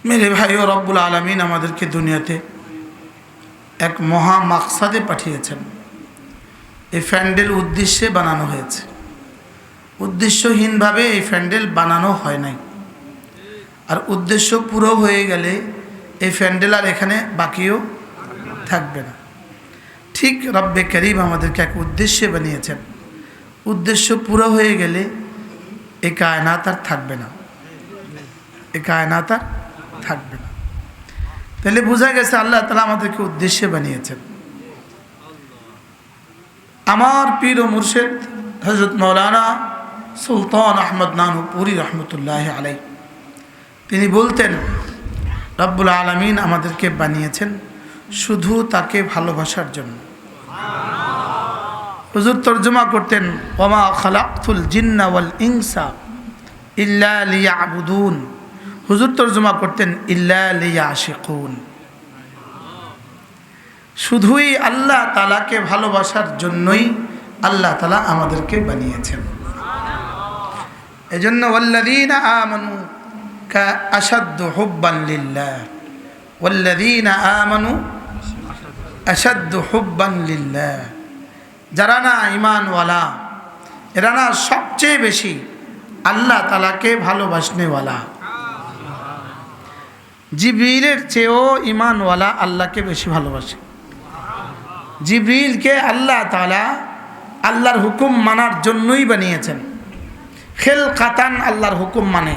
मेरे भाइयों रब्बुल आलमीन আমাদেরকে দুনিয়াতে এক মহা মাকসাদে পাঠিয়েছেন। এই প্যান্ডেল উদ্দেশ্যে বানানো হয়েছে, উদ্দেশ্যহীনভাবে এই প্যান্ডেল বানানো হয় নাই। আর উদ্দেশ্য পুরো হয়ে গেলে এই প্যান্ডেল আর এখানে বাকিও থাকবে না। ঠিক রব্বে করিম আমাদেরকে এক উদ্দেশ্যে বানিয়েছেন, উদ্দেশ্য পুরো হয়ে গেলে এই কায়নাত আর থাকবে না, এই কায়নাত আর থাকবে না। তাহলে বোঝা গেছে আল্লাহ তাআলা আমাদেরকে উদ্দেশ্যে বানিয়েছেন। আমার পীর ও মুর্শিদ হযরত মাওলানা সুলতান আহমদ নানুপুরি রহমতুল্লাহ আলাই তিনি বলতেন, রব্বুল আলামিন আমাদেরকে বানিয়েছেন শুধু তাকে ভালোবাসার জন্য। হুজুর তরজমা করতেন, ওমা খালাকতুল জিন্না ওয়াল ইনসা ইল্লা লিয়াবুদুন। হুজুর তরজমা করতেন ইল্লা লিয়াশিকুন। শুধুই আল্লাহ তাআলাকে ভালোবাসার জন্যই আল্লাহ তাআলা আমাদেরকে বানিয়েছেন। এজন্য ওয়াল্লাযীনা আমানু কা আশাদ্দু হুব্বান লিল্লাহ, ওয়াল্লাযীনা আমানু আশাদ্দু হুব্বান লিল্লাহ। যারা না ঈমানওয়ালা এরা না সবচেয়ে বেশি আল্লাহ তাআলাকে ভালোবাসনেওয়ালা। জিবরিলের চেয়েও ঈমানওয়ালা আল্লাহকে বেশি ভালোবাসে। জিবরিলকে আল্লাহ তাআলা আল্লাহর হুকুম মানার জন্যই বানিয়েছেন। খেলকাতান আল্লাহর হুকুম মানে,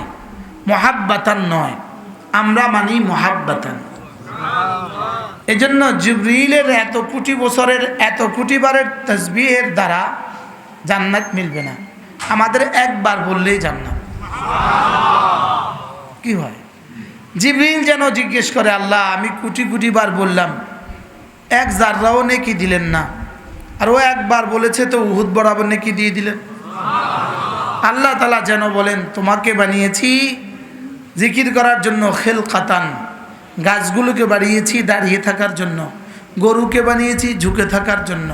মুহাব্বাতান নয়। আমরা মানি মুহাব্বাতান। এজন্য জিবরিলের এত কোটি বছরের এত কোটি বারের তাসবিহের দ্বারা জান্নাত মিলবে না। আমাদের একবার বললেই জান্নাত। কি হয়? জিবরিল যেন জিজ্ঞেস করে, আল্লাহ আমি কোটি কোটি বার বললাম, এক জাররাও নেকি দিলেন না, আর ও একবার বলেছে তো উহুদ বরাবর নেকি দিয়ে দিলেন। আল্লাহ তাআলা যেন বলেন, তোমাকে বানিয়েছি জিকির করার জন্য খেলকাতান, গাছগুলোকে বানিয়েছি দাঁড়িয়ে থাকার জন্য, গরুকে বানিয়েছি ঝুঁকে থাকার জন্য,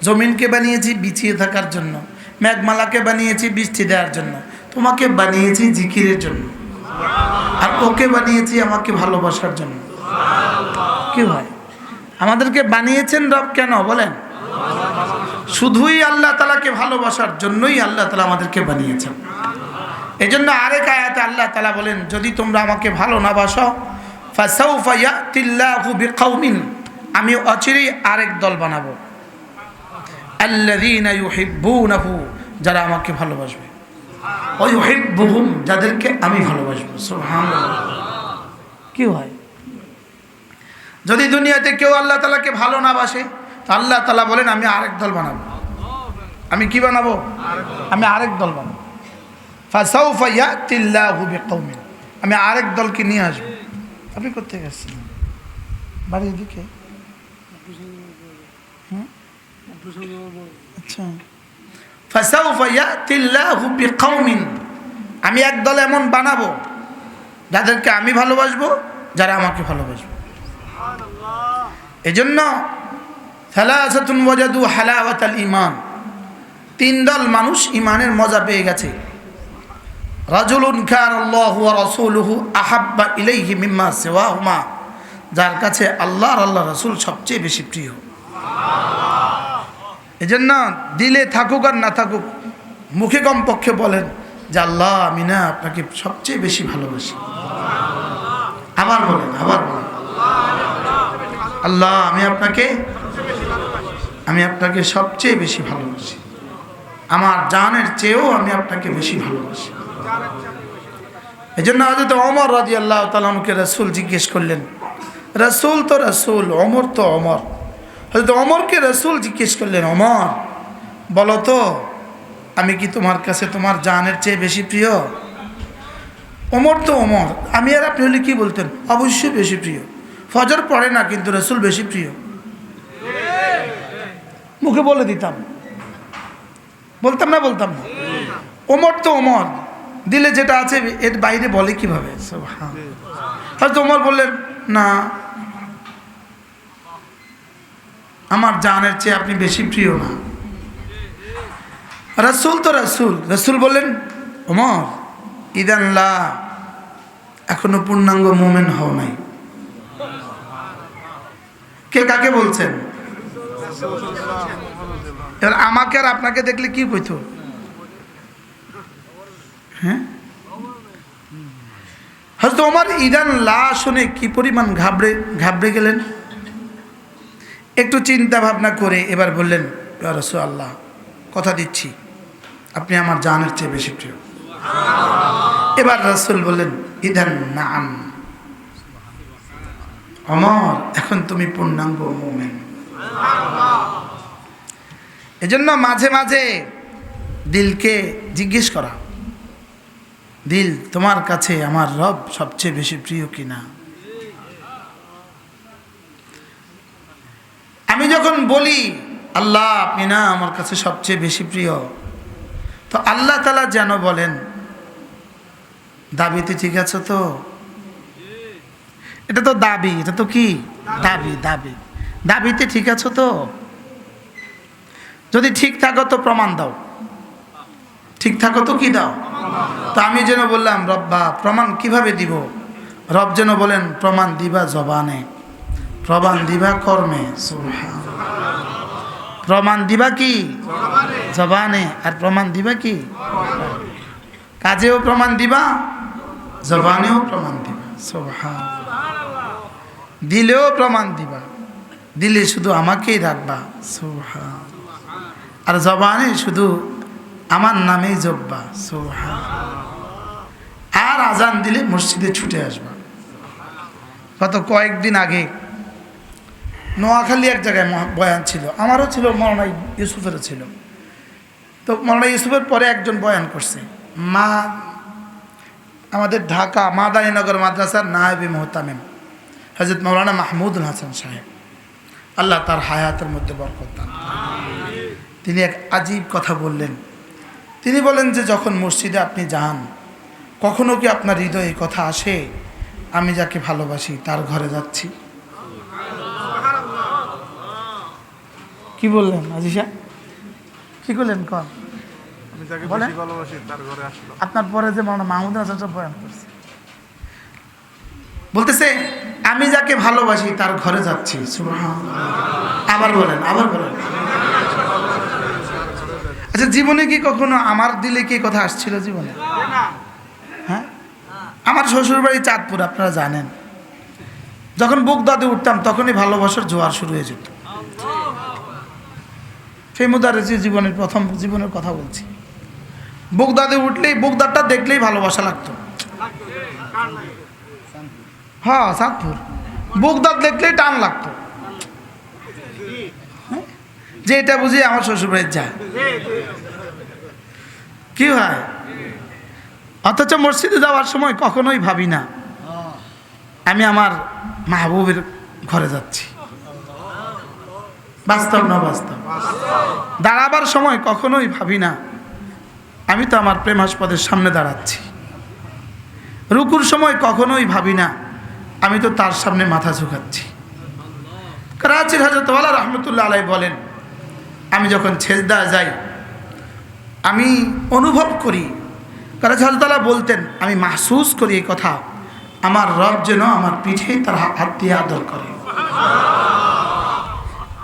জমিনকে বানিয়েছি বিছিয়ে থাকার জন্য, মেঘমালাকে বানিয়েছি বৃষ্টি দেওয়ার জন্য, তোমাকে বানিয়েছি জিকিরের জন্য, আর ওকে বানিয়েছি আমাকে ভালোবাসার জন্য। কি হয়? আমাদেরকে বানিয়েছেন রব কেন বলেন? শুধুই আল্লাহ তাআলাকে ভালোবাসার জন্যই আল্লাহ তাআলা আমাদেরকে বানিয়েছেন। এজন্য আরেক আয়াতে আল্লাহ তাআলা বলেন, যদি তোমরা আমাকে ভালো না বাসো ফাসাউফা ইয়াতিল্লাহু বিকাউমিন, আমি অচিরেই আরেক দল বানাবো, আল্লাযীনা ইউহিব্বুনাহু, যারা আমাকে ভালোবাসবে, ওয়া ইউহিব্বুহুম, যাদেরকে আমি ভালোবাসবো। সুবহানাল্লাহ। কি হয়? যদি দুনিয়াতে কেউ আল্লাহ তাআলাকে ভালো না বাসে, তো আল্লাহ তাআলা বলেন আমি আরেক দল বানাবো। আমি কি বানাবো? আমি আরেক দল বানাবো। ফাসাউফা ইয়াতিল্লাহু বিকাউমিন, আমি আরেক দলকে নিয়ে আসবো। আপনি কোথায় গেছেন? বাড়ির দিকে। আচ্ছা। ফাসাউফা ইয়াতিল্লাহু বিকাউমিন, আমি এক দল এমন বানাবো যাদেরকে আমি ভালোবাসবো, যারা আমাকে ভালোবাসবে। এজন্য সালাসাতুন ওয়াজাদু হালাওয়াতাল ঈমান, তিন দল মানুষ ঈমানের মজা পেয়ে গেছে। রাজুলুন কানাল্লাহু ওয়া রাসূলুহু আহাব্বা ইলাইহি মিম্মা সিওয়াহুমা, যার কাছে আল্লাহ আর আল্লাহ রাসূল সবচেয়ে বেশি প্রিয়। এজন্য দিলে থাকুক আর না থাকুক, মুখে কমপক্ষে বলেন যে আল্লাহ আমি না আপনাকে সবচেয়ে বেশি ভালোবাসি। আবার বলেন, আবার বলেন, আল্লাহ আমি আপনাকে সবচেয়ে বেশি ভালোবাসি, আমার জানের চেয়েও আমি আপনাকে বেশি ভালোবাসি। এজন্য হযরত ওমর রাদিয়াল্লাহু তাআলা আনহুকে রাসূল জিজ্ঞেস করলেন, রাসূল তো রাসূল, ওমর তো ওমর। হযরত ওমরকে রাসূল জিজ্ঞেস করলেন, ওমর বলো তো আমি কি তোমার কাছে তোমার জানের চেয়ে বেশি প্রিয়? ওমর তো ওমর, আমি আর আপনি হলে কি বলতেন? অবশ্যই বেশি প্রিয়। ফজর পড়ে না কিন্তু রাসূল বেশি প্রিয়, মুখে বলে দিতাম, বলতাম না? বলতাম না? ওমর তো ওমর, দিলে যেটা আছে এর বাইরে বলে কিভাবে? হয়তো ওমর বললেন, না আমার জানের চেয়ে আপনি বেশি প্রিয় না। রাসূল তো রাসূল, রাসূল বললেন, ওমর ইদান লা এখনো পূর্ণাঙ্গ মুমিন হও নাই। কে কাকে বলছেন? এবার আমাকে আর আপনাকে দেখলে কি কইতো? হ্যাঁ, হযরত ওমর ইদান লা শুনে কি পরিমাণ ঘাবড়ে গেলেন। একটু চিন্তা ভাবনা করে এবার বললেন, ইয়া রাসূলুল্লাহ, কথা দিচ্ছি আপনি আমার জানের চেয়ে বেশি প্রিয়। এবার রাসূল বললেন, ইদান নাম ওমর, এখন তুমি পূর্ণাঙ্গ মুমিন। এজন্য মাঝে মাঝে দিলকে জিজ্ঞেস করা, দিল তোমার কাছে আমার রব সবচেয়ে বেশি প্রিয় কিনা। আমি যখন বলি আল্লাহ আপনি না আমার কাছে সবচেয়ে বেশি প্রিয়, তো আল্লাহ তাআলা যেন বলেন দাবিতে ঠিক আছে তো? এটা তো দাবি, এটা তো কি দাবি, দাবিতে ঠিক আছে তো? যদি ঠিক থাকো তো প্রমাণ দাও, ঠিক থাকো তো কি দাও। তো আমি যেন বললাম রব্বা প্রমাণ কিভাবে দিব? রব যেন বলেন প্রমাণ দিবা জবানে, প্রমাণ দিবা কর্মে। প্রমাণ দিবা কি জবানে, আর প্রমাণ দিবা কি কাজেও প্রমাণ দিবা, জবানেও প্রমাণ দিবা। সুবহানাল্লাহ। দিলেও প্রমাণ দিবা, দিলে শুধু আমাকেই রাখবা সুবহানাল্লাহ, আর জবানে শুধু আমার নামেই জপবা সুবহানাল্লাহ। আর আজান দিলে মসজিদে ছুটে আসবা। গত কয়েকদিন আগে নোয়াখালী এক জায়গায় বয়ান ছিল, আমারও ছিল, মৌলানা ইউসুফেরও ছিল। তো মৌলানা ইউসুফের পরে একজন বয়ান করছে, আমাদের ঢাকা মাদানীনগর মাদ্রাসার নায়েবে মুহতামিম হযরত মৌলানা মাহমুদুল হাসান সাহেব, আল্লাহ তার হায়াতের মধ্যে বরকত দান। তিনি এক আজীব কথা বললেন। তিনি বলেন যে যখন মসজিদে আপনি যান, কখনো কি আপনার হৃদয়ে কথা আসে আমি যাকে ভালোবাসি তার ঘরে যাচ্ছি? কি বললেন আজিশা, কি করলেন কন? আপনার পরে যে মৌলানা মাহমুদ হাসান সাহেব বয়ান করছে, বলতেছে আমি যাকে ভালোবাসি তার ঘরে যাচ্ছি। সুবহানাল্লাহ। আবার বলেন, আবার বলেন। আচ্ছা জীবনে কি কখনো আমার দিলে কি কথা আসছিল জীবনে? হ্যাঁ, আমার শ্বশুর বাড়ি চাঁদপুর, আপনারা জানেন। যখন বুক দাঁতে উঠতাম তখনই ভালোবাসার জোয়ার শুরু হয়ে যেত। সেই মুদারেসি জীবনের প্রথম জীবনের কথা বলছি। বুক দাঁতে উঠলেই, বুক দাঁতটা দেখলেই ভালোবাসা লাগতো। হ্যাঁ চাঁদপুর, বুক দাঁত দেখলেই টান লাগতো, যে এটা বুঝি আমার শ্বশুর বাড়ির যায়। কি হয়? অথচ মসজিদে যাওয়ার সময় কখনোই ভাবি না আমি আমার মাহবুবের ঘরে যাচ্ছি। বাস্তব না বাস্তব? দাঁড়াবার সময় কখনোই ভাবি না আমি তো আমার প্রেমাস্পদের সামনে দাঁড়াচ্ছি। রুকুর সময় কখনোই ভাবি না আমি তো তার সামনে মাথা ঝুঁকাচ্ছি। করাচির হযরত ওয়ালা রহমতুল্লাহ আলাইহি বলেন, আমি যখন সেজদায় যাই আমি অনুভব করি, করাচি হযরত আলা বলতেন আমি মাহসুস করি এই কথা, আমার রব যেন আমার পিঠে তার হাত দিয়ে আদর করে।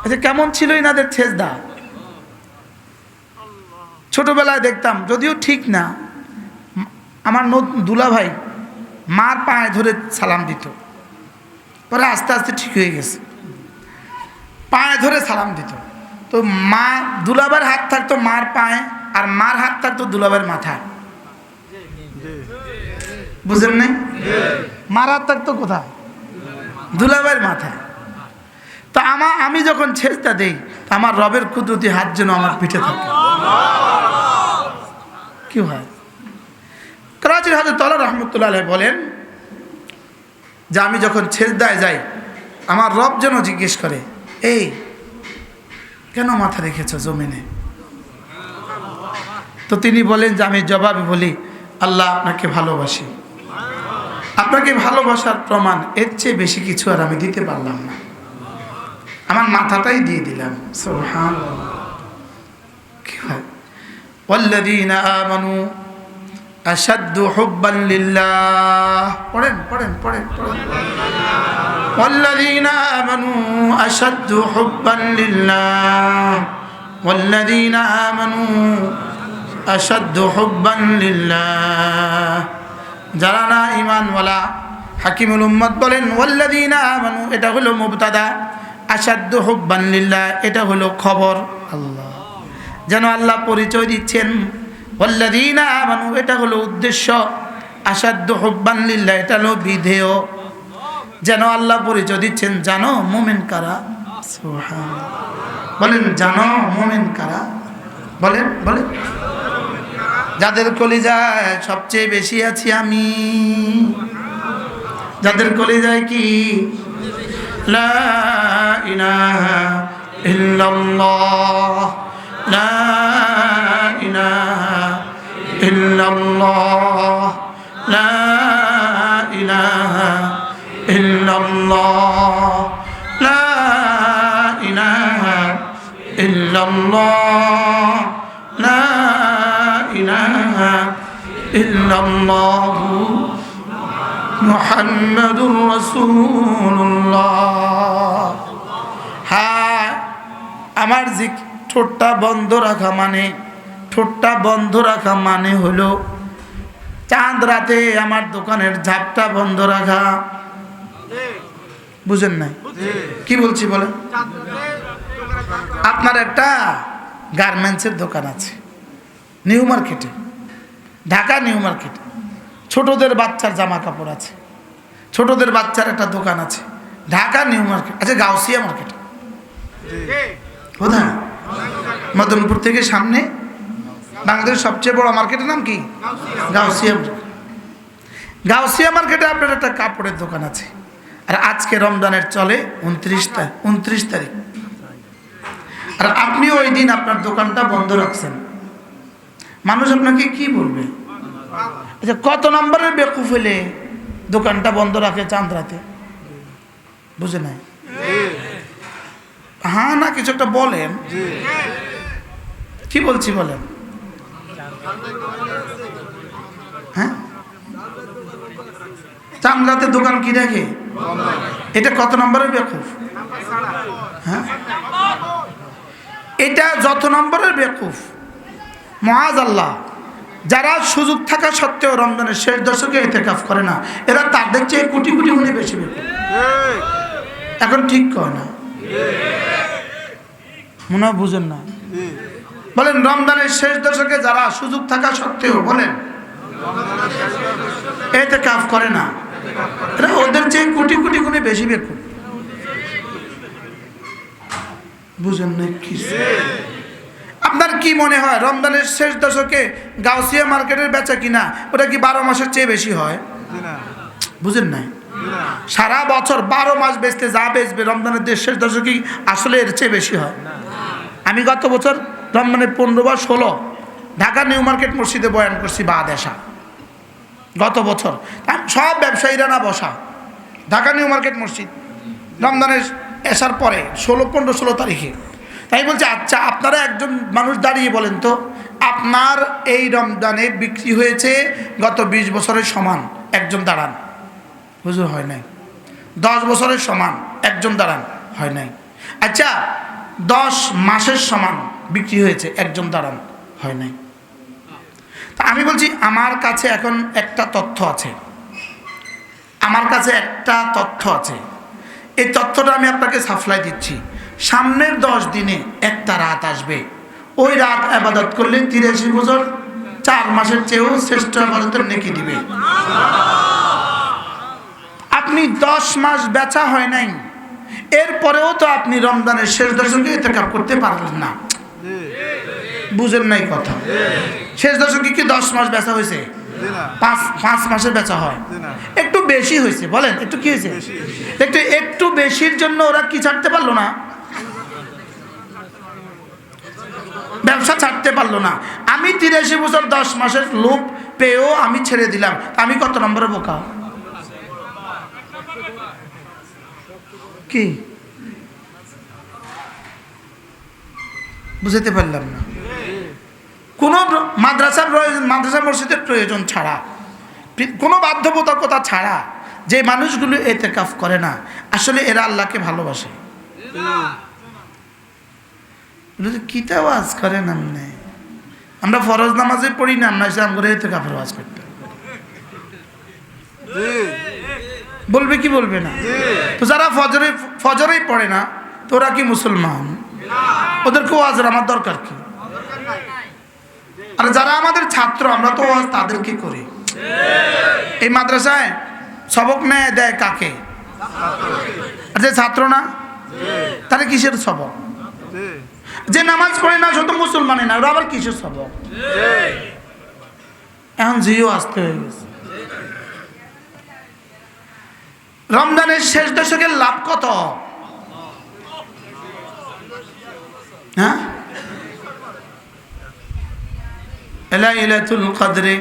আচ্ছা কেমন ছিল এনাদের সেজদা? ছোটবেলায় দেখতাম, যদিও ঠিক না, আমার দুলা ভাই মার পায়ে ধরে সালাম দিত, পরে আস্তে আস্তে ঠিক হয়ে গেছে, পায়ে ধরে সালাম দিত। তো মা দুলাভাইয়ের হাত থাকতো মার পায়ে, আর মার হাত থাকতো দুলাভাইয়ের মাথায়। বুঝেন নাই? মার হাত থাকতো কোথায়? দুলাভাইয়ের মাথায়। তো আমি যখন সেজদা দেই আমার রবের কুদরতি হাত যেন আমার পিঠে থাকে। কি হয়? করাচির হযরত ওয়ালা রহমতুল্লাহ আলাইহি বলেন যে আমি যখন সেজদায় যাই আমার রব যেন জিজ্ঞেস করে, এই কেন মাথা রেখেছ জমিনে? তো তিনি বলেন যে আমি জবাবে বলি, আল্লাহ আপনাকে ভালোবাসি। আপনাকে ভালোবাসার প্রমাণ এর চেয়ে বেশি কিছু আর আমি দিতে পারলাম না, আমার মাথাটাই দিয়ে দিলাম। সুবহানাল্লাহ। কি হয়? ওয়াল্লাযীনা আমানু আশাদ্দু হুব্বান লিল্লাহ। পড়েন পড়েন পড়েন পড়েন। ওয়াল্লাযীনা আমানু আশাদ্দু হুব্বান লিল্লাহ, ওয়াল্লাযীনা আমানু আশাদ্দু হুব্বান লিল্লাহ। যারা না ঈমানওয়ালা, হাকিমুল উম্মত বলেন ওয়াল্লাযীনা আমানু এটা হলো মুবতাদা, আশাদ্দু হুব্বান লিল্লাহ এটা হলো খবর। আল্লাহ যেন আল্লাহ পরিচয় দিচ্ছেন, ওয়াল্লাযীনা আমানু এটা হলো উদ্দেশ্য, আশাদ্দু হুব্বান লিল্লাহ এটা হলো বিধেয়। যেন আল্লাহ পরিচয় দিচ্ছেন, জানো মুমিন কারা? সুবহানাল্লাহ। বলেন জানো মুমিন কারা? বলেন বলেন। যাদের কলিজায় সবচেয়ে বেশি আছি আমি, যাদের কলিজায় কি লা ইলাহা ইল্লাল্লাহ, লা ইলাহা ইল্লাল্লাহ, লা ইলাহা ইল্লাল্লাহ, লা ইলাহা ইল্লাল্লাহ, লা ইলাহা ইল্লাল্লাহু মুহাম্মাদুর রাসূলুল্লাহ। হ্যাঁ, আমার ঠোঁটটা বন্ধ রাখা মানে, ঠোঁটটা বন্ধ রাখা মানে হলো চাঁদ রাতে আমার দোকানের ঝাপটা বন্ধ রাখা। বুঝেন নাই কি বলছি বলেন? আপনার একটা গার্মেন্টসের দোকান আছে নিউ মার্কেটে, ঢাকা নিউ মার্কেটে। ছোটদের বাচ্চার জামা কাপড় আছে, ছোটদের বাচ্চার একটা দোকান আছে ঢাকা নিউ মার্কেট। আচ্ছা গাউসিয়া মার্কেট কোথায়? মদনপুর থেকে সামনে বাংলাদেশের সবচেয়ে বড় মার্কেটের নাম কি? গাউসিয়া মার্কেট। গাউসিয়া মার্কেটে আপনার একটা কাপড়ের দোকান আছে। আর আজকে রমজানের চলে 29 তারিখ। আর আপনি ওই দিন আপনার দোকানটা বন্ধ রাখছেন, মানুষ আপনাকে কি বলবে? আচ্ছা কত নম্বরের বেকুফ হলে দোকানটা বন্ধ রাখে চাঁদ রাতে? বুঝে নাই? হ্যাঁ না কিছু একটা বলেন, কি বলছি বলেন? হ্যাঁ চাঁদ রাতে দোকান কি রাখে? এটা কত নম্বরের বেকুফ? হ্যাঁ এটা যত নম্বরের বেকুফ মাআযাল্লাহ, যারা সুযোগ থাকা সত্ত্বেও রমজানের শেষ দশকে ইতিকাফ করে না, এরা তাদের চেয়ে কোটি কোটি গুণে বেশি বেকুফ। এখন ঠিক কয় না, মনে হয় বুঝেন না। বলেন রমজানের শেষ দশকে যারা সুযোগ থাকা সত্ত্বেও বলেন ইতিকাফ করে না, এরা ওদের চেয়ে কোটি কোটি গুণে বেশি বেকুফ। বুঝেন না কি? আপনার কি মনে হয় রমজানের শেষ দশকে গাউসিয়া মার্কেটের বেচা কিনা ওটা কি 12 মাসের চেয়ে বেশি হয়? বুঝেন নাই? সারা বছর 12 মাস বেচতে যা বেচবে রমজানের শেষ দশকে আসলে এর চেয়ে বেশি হয়। আমি গত বছর রমজানের 15 বা 16 ঢাকা নিউ মার্কেট মসজিদে বয়ান করছি বাদেশা। গত বছর সব ব্যবসায়ীরা না বসা ঢাকা নিউ মার্কেট মসজিদ রমজানের এসার পরে 16 তারিখে। তাই বলছে আচ্ছা আপনারা একজন মানুষ দাঁড়িয়ে বলেন তো, আপনার এই রমজানে বিক্রি হয়েছে গত 20 বছরের সমান, একজন দাঁড়ান। হুজুর হয় নাই। 10 বছরের সমান, একজন দাঁড়ান। হয় নাই। আচ্ছা 10 মাসের সমান বিক্রি হয়েছে, একজন দাঁড়ান। হয় নাই। তা আমি বলছি আমার কাছে এখন একটা তথ্য আছে, আমার কাছে একটা তথ্য আছে। এই তথ্যটা আমি আপনাকে সাপ্লাই দিচ্ছি। সামনের 10 দিনে একটা রাত আসবে, ওই রাত ইবাদত করলে 83 বছর 4 মাসের চেয়েও শ্রেষ্ঠ ইবাদতের নেকি দিবে। আপনি 10 মাস বেচা হয় নাই, এরপরেও তো আপনি রমজানের শেষ দশকে ইতিকাফ করতে পারলেন না। বুঝেন নাই কথা? শেষ দশকে কি 10 মাস বেচা হয়েছে? 5 মাসের বেচা হয়, একটু বেশি হয়েছে। বলেন একটু কি হয়েছে? একটু বেশির জন্য ওরা কি ছাড়তে পারলো না? ব্যবসা ছাড়তে পারলো না। আমি 83 বছর 10 মাসের লোভ পেয়েও আমি ছেড়ে দিলাম, আমি কত নম্বরে বোকা? কি বুঝতে পারলাম না? কোনো মাদ্রাসা মসজিদের প্রয়োজন ছাড়া, কোনো বাধ্যবাধকতা ছাড়া যে মানুষগুলো এতেকাফ করে না, আসলে এরা আল্লাহকে ভালোবাসে। কিতা ওয়াজ করেন আমনে? আমরা ফরজ নামাজে পড়ি না, আমরা ইসলাম করে এতেকাফের ওয়াজ করতে বলবে কি বলবে না? তো যারা ফজরেই পড়ে না, তো ওরা কি মুসলমান? ওদেরকে ওয়াজের আমার দরকার কি? আর যারা আমাদের ছাত্র, আমরা তো ওয়াজ তাদেরকে করি। এই মাদ্রাসায় সবক নেয় দেয় কাকে? আর যে ছাত্র না, তাহলে কিসের সবক? যে নামাজ পড়ে না, সে তো মুসলমানই না, ওরা আবার কিসের সবক? এখন জিও আসতে হয়ে গেছে। রমজানের শেষ দশকের লাভ কত? হ্যাঁ, লাইলাতুল কদরে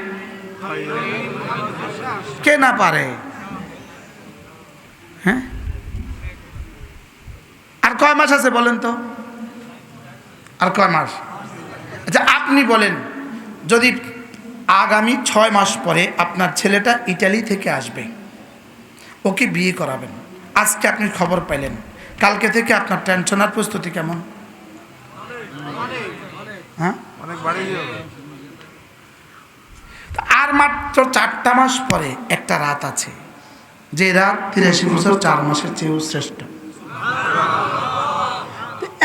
কে না পারে? হ্যাঁ, আর কয় মাস আছে বলেন তো? আর কয় মাস? আচ্ছা আপনি বলেন, যদি আগামী 6 মাস পরে আপনার ছেলেটা ইটালি থেকে আসবে, ওকে বিয়ে করাবেন, আজকে আপনি খবর পেলেন, কালকে থেকে আপনার টেনশন আর প্রস্তুতি কেমন? হ্যাঁ, আর মাত্র 4টা মাস পরে একটা রাত আছে, যে রাত 83 বছর 4 মাসের চেয়েও শ্রেষ্ঠ।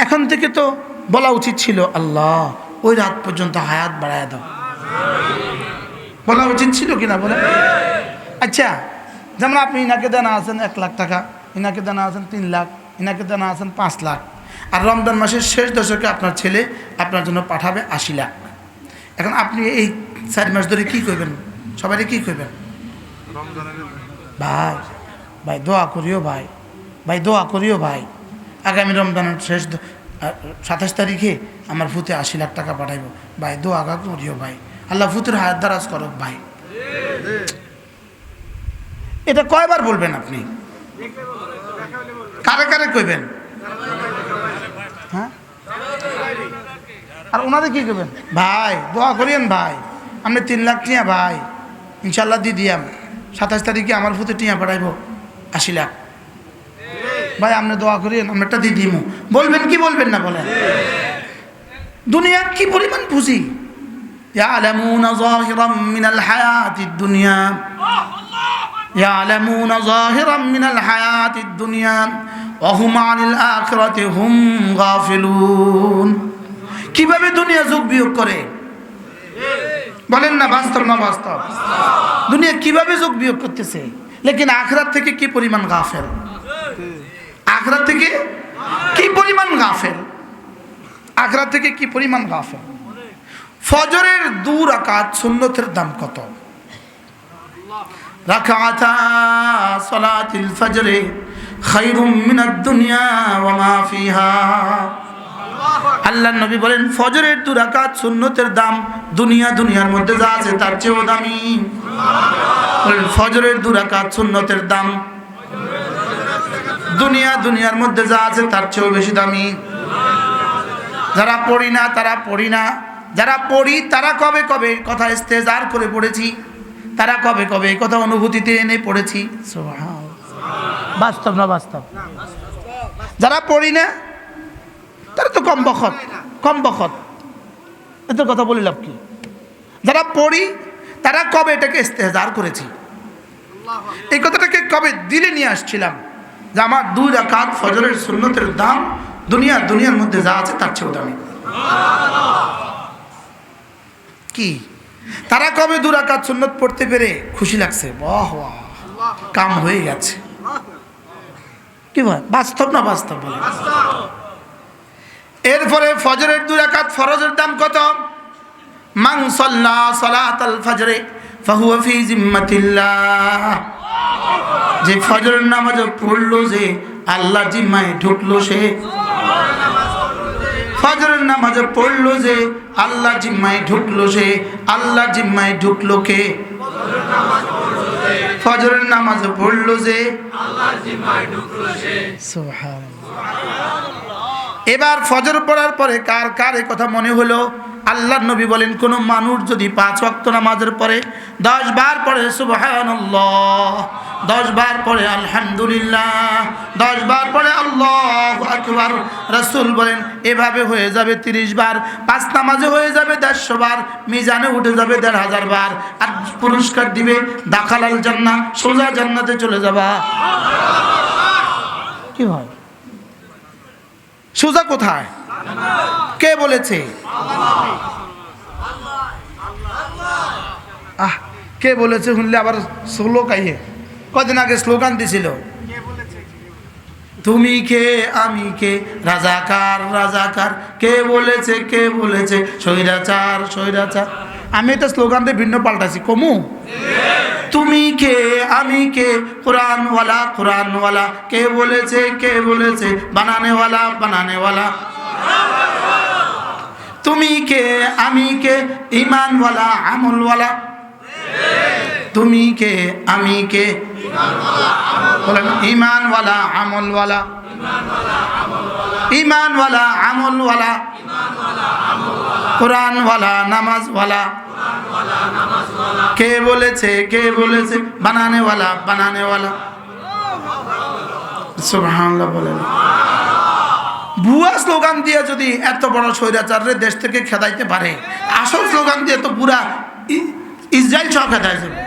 এখন থেকে তো বলা উচিত ছিল, আল্লাহ ওই রাত পর্যন্ত হায়াত বাড়ায় দাও। বলা উচিত ছিল কিনা বলে? আচ্ছা, যেমন আপনি ইনাকে দেনা আছেন 1 লাখ টাকা, ইনাকে দেনা আছেন 3 লাখ, ইনাকে দেনা আছেন 5 লাখ, আর রমজান মাসের শেষ দশকে আপনার ছেলে আপনার জন্য পাঠাবে 80 লাখ। এখন আপনি এই 4 মাস ধরে কি করবেন? সবাই কি করবেন? ভাই ভাই দোয়া করিও, ভাই ভাই দোয়া করিও, ভাই আগামী রমজানের শেষ 27 তারিখে আমার ফুতে 80 লাখ টাকা পাঠাইব, ভাই দোয়া করিও, ভাই আল্লাহ ফুতের হায়াত দারাজ করো ভাই। এটা কয়বার বলবেন আপনি? কারে কারে কইবেন? হ্যাঁ, আর ওনাদের কি করবেন? ভাই দোয়া করিয়েন, ভাই আপনি 3 লাখ টিয়া ভাই ইনশাল্লাহ দিয়ে দিয়াম, 27 তারিখে আমার ফুতে টিয়া পাঠাইব 80 লাখ, ভাই আপনি দোয়া করিয়েন, আমরা একটা দিয়ে দিমু। বলবেন কি বলবেন না বলেন? দুনিয়া কি পরিমাণ বুঝি। يعلمون ظاهرا من الحياة الدنيا يعلمون ظاهرا من الحياة الدنيا وهم عن الآخرة هم غافلون। কিভাবে দুনিয়া যোগ বিয়োগ করে বলেন না? বাস্তব না বাস্তব? দুনিয়া কিভাবে যোগ বিয়োগ করতেছে, লেকিন আখিরাত থেকে কি পরিমাণ গাফেল। আখিরাত থেকে কি পরিমাণ গাফেল, আখিরাত থেকে কি পরিমাণ গাফেল। ফজরের 2 রাকাত সুন্নতের দাম কত? রাকাতা সালাতুল ফজরে খায়রুম মিনাদ দুনিয়া ওয়া মা ফিহা। আল্লাহর নবী বলেন, ফজরের 2 রাকাত সুন্নতের দাম দুনিয়ার মধ্যে যা আছে তার চেয়েও দামি। বলেন, ফজরের 2 রাকাত সুন্নতের দাম দুনিয়ার মধ্যে যা আছে তার চেয়েও বেশি দামি। যারা পড়ি না তারা পড়ি না, যারা পড়ি তারা কবে কবে কথা ইস্তেজার করে পড়েছি, তারা কবে কবে কথা অনুভূতিতে এনে পড়েছি। বাস্তব না বাস্তব? যারা পড়ি না তারা তো কম বখত, এত কথা বলে লাভ কি? যারা পড়ি তারা কবে এটাকে ইস্তেজার করেছি, এই কথাটাকে কবে দিলে নিয়ে আসছিলাম যে আমার 2 রাকাত ফজরের সুন্নতের দাম দুনিয়ার মধ্যে যা আছে তার চেয়েও দামি। কি তারা কবে 2 রাকাত সুন্নত পড়তে পেরে খুশি লাগছে, বাহ কাম হয়ে গেছে। কি ভাই, বাস্তব না বাস্তব বলে? এরপরে ফজরের 2 রাকাত ফরজের দাম কত? মান সাল্লা সালাতাল ফজরে ফাহুয়া ফি জিম্মাতিল্লাহ। যে ফজরের নামাজ পড়লো, যে আল্লাহ জিম্মায় ঢুকলো, সে ফজরের নামাজ পড়লো, যে আল্লাহ জিম্মায় ঢুকলো, সে আল্লাহ জিম্মায় ঢুকলো কে? ফজরের নামাজ পড়লো, যে আল্লাহ জিম্মায় ঢুকলো, সে। সুবহানাল্লাহ। এবার ফজর পড়ার পরে কার কার এই কথা মনে হলো, আল্লাহর নবী বলেন কোন মানুষ যদি 5 ওয়াক্ত নামাজের পরে 10 বার পড়ে সুবহানাল্লাহ, 10 বার পড়ে আলহামদুলিল্লাহ, 10 বার পড়ে আল্লাহু আকবার, রাসূল বলেন এভাবে হয়ে যাবে 30 বার, 5 নামাজে হয়ে যাবে 150 বার, মিজানে উঠে যাবে 1500 বার, আর পুরস্কার দিবে দাখালাল জান্নাহ, সোজা জান্নাতে চলে যাবা। কি হয় সোজা কোথায়? কে বলেছে? কে বলেছে শুনলে আবার স্লোক আইয়ে। কদিন আগে স্লোগান দিছিল, তুমি কে আমি কে রাজাকার রাজাকার, কে বলেছে কে বলেছে স্বৈরাচার স্বৈরাচার। আমি এটা স্লোগান দিয়ে ভিন্ন পাল্টাছি কমু। তুমি কে আমি কে কোরআনওয়ালা কোরআনওয়ালা, কে বলেছে বানানেওয়ালা বানানেওয়ালা। তুমি কে আমি কে ঈমানওয়ালা আমলওয়ালা, তুমি কে আমি কে বলেন ঈমানওয়ালা আমলওয়ালা, ঈমানওয়ালা আমলওয়ালা, কোরআনওয়ালা নামাজওয়ালা। কে বলেছে বানানেওয়ালা বানানেওয়ালা। সুবহানাল্লাহ বলেন। ভুয়া স্লোগান দিয়ে যদি এত বড় স্বৈরাচারের দেশ থেকে খেদাইতে পারে, আসল স্লোগান দিয়ে তো পুরা ইসরায়েল সহ খেদাই যাবে।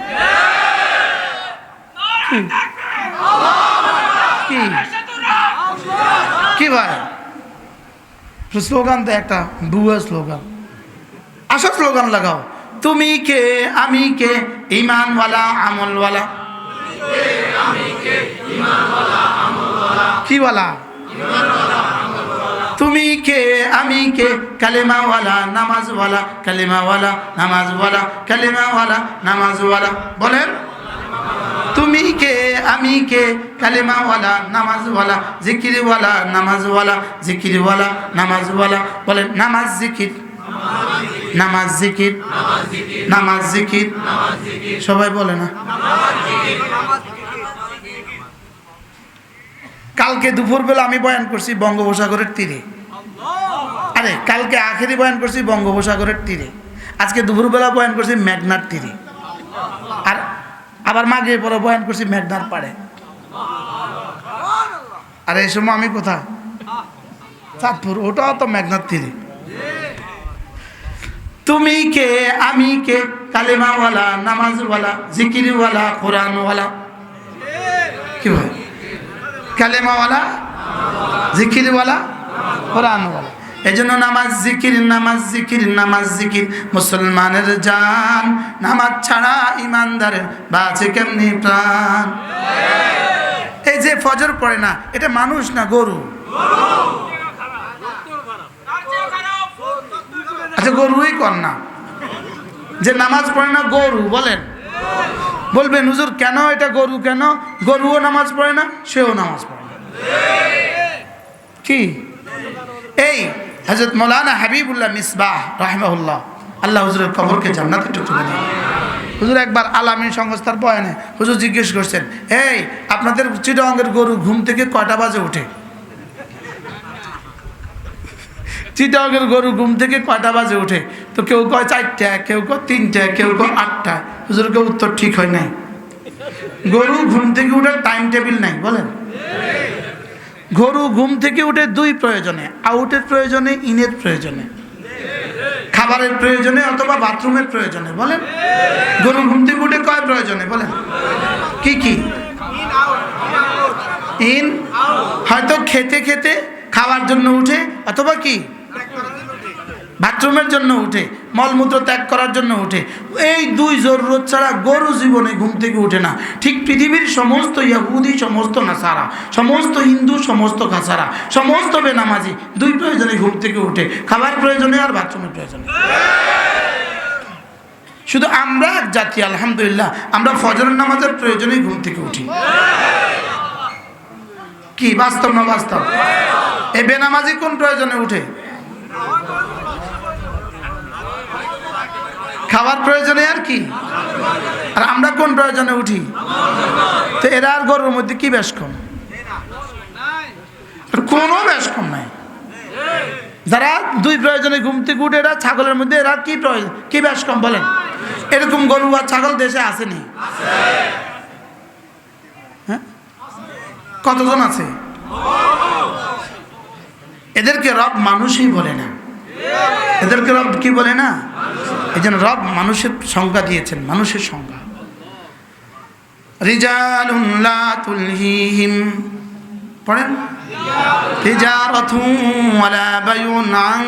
কি ভাই স্লোগান তো একটা ভুয়া স্লোগান, আসল স্লোগান লাগাও। তুমি কে আমি কে ঈমানওয়ালা আমলওয়ালা। কি বলা? তুমি কে আমি কে কালেমাওয়ালা নামাজওয়ালা, কালেমাওয়ালা নামাজওয়ালা, কালেমাওয়ালা নামাজওয়ালা। বলেন তুমি কে আমি কে কালেমাওয়ালা নামাজওয়ালা, জিকিরওয়ালা নামাজওয়ালা, জিকিরওয়ালা নামাজওয়ালা। বলেন নামাজ জিকির নামাজ জিকির নামাজ জিকির। সবাই বলে না। কালকে দুপুরবেলা আমি বয়ান করছি বঙ্গোপসাগরের তীরে। আরে কালকে আখেরি বয়ান করছি বঙ্গোপসাগরের তীরে, আজকে দুপুরবেলা বয়ান করছি মেঘনার তীরে, আর আবার মাগরিবের পরে বয়ান করছি মেঘনার পাড়ে। আর এই সময় আমি কোথায়? চাঁদপুর, ওটাও তো মেঘনার তীরে। তুমি কে আমি কে কালেমাওয়ালা নামাজওয়ালা, জিকিরওয়ালা কোরআনওয়ালা। কি ভাই? কালেমাওয়ালা জিকিরওয়ালা কোরআনওয়ালা। এই জন্য নামাজ জিকির নামাজ জিকির নামাজ জিকির মুসলমানের জান, নামাজ ছাড়া ইমানদারের বাঁচে কেমনি প্রাণ। এই যে ফজর পড়ে না, এটা মানুষ না গরু। আচ্ছা গরুই কর না, যে নামাজ পড়ে না গরু। বলেন বলবেন হুজুর কেন এটা গরু? কেন? গরুও নামাজ পড়ে না, সেও নামাজ পড়ে না। কি এই হযরত মাওলানা হাবিবুল্লাহ মিসবাহ রাহিমাহুল্লাহ, আল্লাহ হুজুরের কবরকে জান্নাতে টুকরে দিন। হুজুর একবার আলামিন সংস্থার বয়ানে হুজুর জিজ্ঞেস করছেন, এই আপনাদের চিটাগাঙ্গের গরু ঘুম থেকে কয়টা বাজে ওঠে? চিটাগাঙ্গের গরু ঘুম থেকে কয়টা বাজে ওঠে? তো কেউ কয় 4টা, কেউ কয় 3টা, কেউ কয় 8টা। হুজুরকে উত্তর ঠিক হয় নাই। গরু ঘুম থেকে উঠার টাইম টেবিল নাই। বলেন গরু ঘুম থেকে উঠে 2 প্রয়োজনে, আউটের প্রয়োজনে, ইনের প্রয়োজনে, খাবারের প্রয়োজনে অথবা বাথরুমের প্রয়োজনে। বলেন গরু ঘুম থেকে উঠে কয় প্রয়োজনে? বলেন কি কি? ইন, হয়তো খেতে খেতে খাওয়ার জন্য উঠে, অথবা কি বাথরুমের জন্য উঠে, মলমূত্র ত্যাগ করার জন্য উঠে। এই 2 জরুরত ছাড়া গরু জীবনে ঘুম থেকে উঠে না। ঠিক পৃথিবীর সমস্ত ইহুদি, সমস্ত নাসারা, সমস্ত হিন্দু, সমস্ত খাসারা, সমস্ত বেনামাজি 2 প্রয়োজনে ঘুম থেকে উঠে, খাবার প্রয়োজনে আর বাথরুমের প্রয়োজনে। শুধু আমরা এক জাতি আলহামদুলিল্লাহ, আমরা ফজরের নামাজের প্রয়োজনেই ঘুম থেকে উঠি। কি বাস্তব না বাস্তব? এই বেনামাজি কোন প্রয়োজনে উঠে? খাবার প্রয়োজনে। আর কি? আর আমরা কোন প্রয়োজনে উঠি? তো এরা আর গরুর মধ্যে কি বেশ কম? কোনো বেশ কম নাই। যারা দুই প্রয়োজনে ঘুম থেকে উঠে, এরা ছাগলের মধ্যে এরা কি প্রয়োজন, কি বেশ কম বলেন? এরকম গরু আর ছাগল দেশে আসেনি? হ্যাঁ, কতজন আছে? এদেরকে রব মানুষই বলে না, এদেরকে রব কি বলে না? এই জন্য রব মানুষের সংজ্ঞা দিয়েছেন, মানুষের সংজ্ঞা। রিজালুন লা তুলহিহিম, পড়েন, তিজারাতুন ওয়ালা বাইউন আন